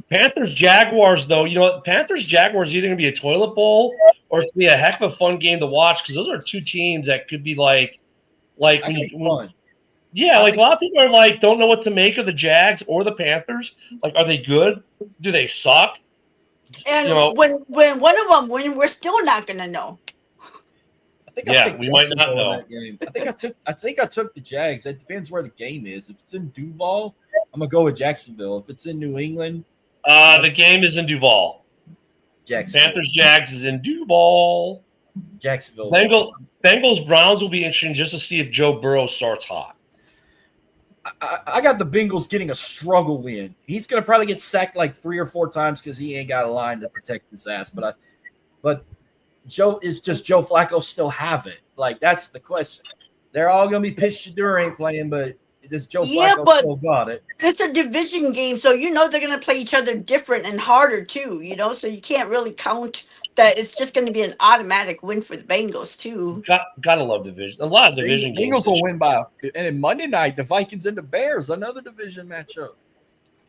Panthers Jaguars though. Panthers Jaguars either going to be a toilet bowl or it's going to be a heck of a fun game to watch because those are 2 teams that could be fun. Yeah, a lot of people are don't know what to make of the Jags or the Panthers. Are they good? Do they suck? And when one of them win, we're still not gonna know. We might not know. I think I took the Jags. It depends where the game is. If it's in Duval, I'm gonna go with Jacksonville. If it's in New England, the game is in Duval. Jacksonville. Panthers Jags is in Duval. Jacksonville. Bengals Browns will be interesting just to see if Joe Burrow starts hot. I got the Bengals getting a struggle win. He's going to probably get sacked 3 or 4 times because he ain't got a line to protect his ass. But Joe Flacco still have it? That's the question. They're all going to be pissed Shadur ain't playing, but does Joe Flacco still got it? It's a division game, so they're going to play each other different and harder too. So you can't really count that it's just going to be an automatic win for the Bengals too. Gotta love division. A lot of division games. Bengals will win and then Monday night the Vikings and the Bears, another division matchup.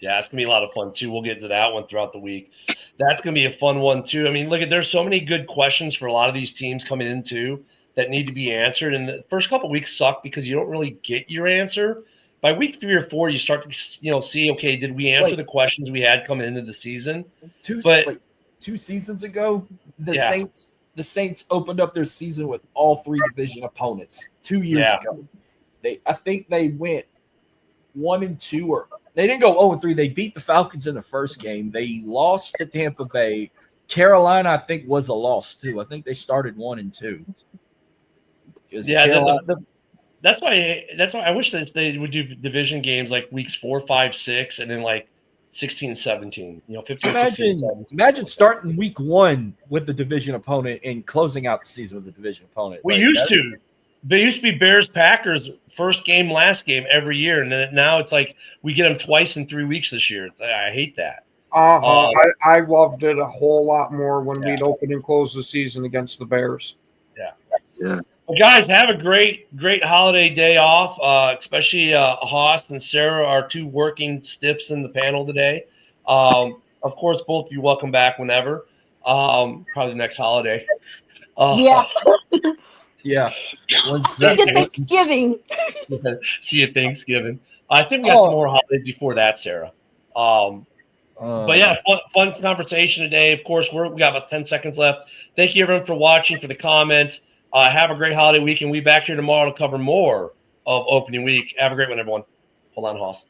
Yeah, it's gonna be a lot of fun too. We'll get to that one throughout the week. That's gonna be a fun one too. I mean, there's so many good questions for a lot of these teams coming in too that need to be answered. And the first couple of weeks suck because you don't really get your answer. By week 3 or 4, you start to see, okay, did we answer the questions we had coming into the season? 2 seasons ago, the Saints opened up their season with all 3 division opponents 2 years ago. I think they went 1-2, or they didn't go 0-3. They beat the Falcons in the first game. They lost to Tampa Bay. Carolina, I think, was a loss too. I think they started 1-2. Yeah, that's why I wish that they would do division games weeks 4, 5, 6, and then 16, 17, 15, 16, 17. Imagine starting week 1 with the division opponent and closing out the season with the division opponent. There used to be Bears Packers first game, last game every year, and then now it's we get them twice in 3 weeks this year. I hate that. I loved it a whole lot more when we'd open and close the season against the Bears. Yeah. Well, guys, have a great holiday day off, especially Haas and Sarah, our 2 working stiffs in the panel today. Of course, both of you welcome back whenever, probably next holiday. Yeah. Yeah. See you Thanksgiving. See you Thanksgiving. I think we got some more holidays before that, Sarah. But yeah, fun conversation today. Of course, we got about 10 seconds left. Thank you everyone for watching, for the comments. Have a great holiday week, and we'll be back here tomorrow to cover more of opening week. Have a great one, everyone. Hold on, Hoss.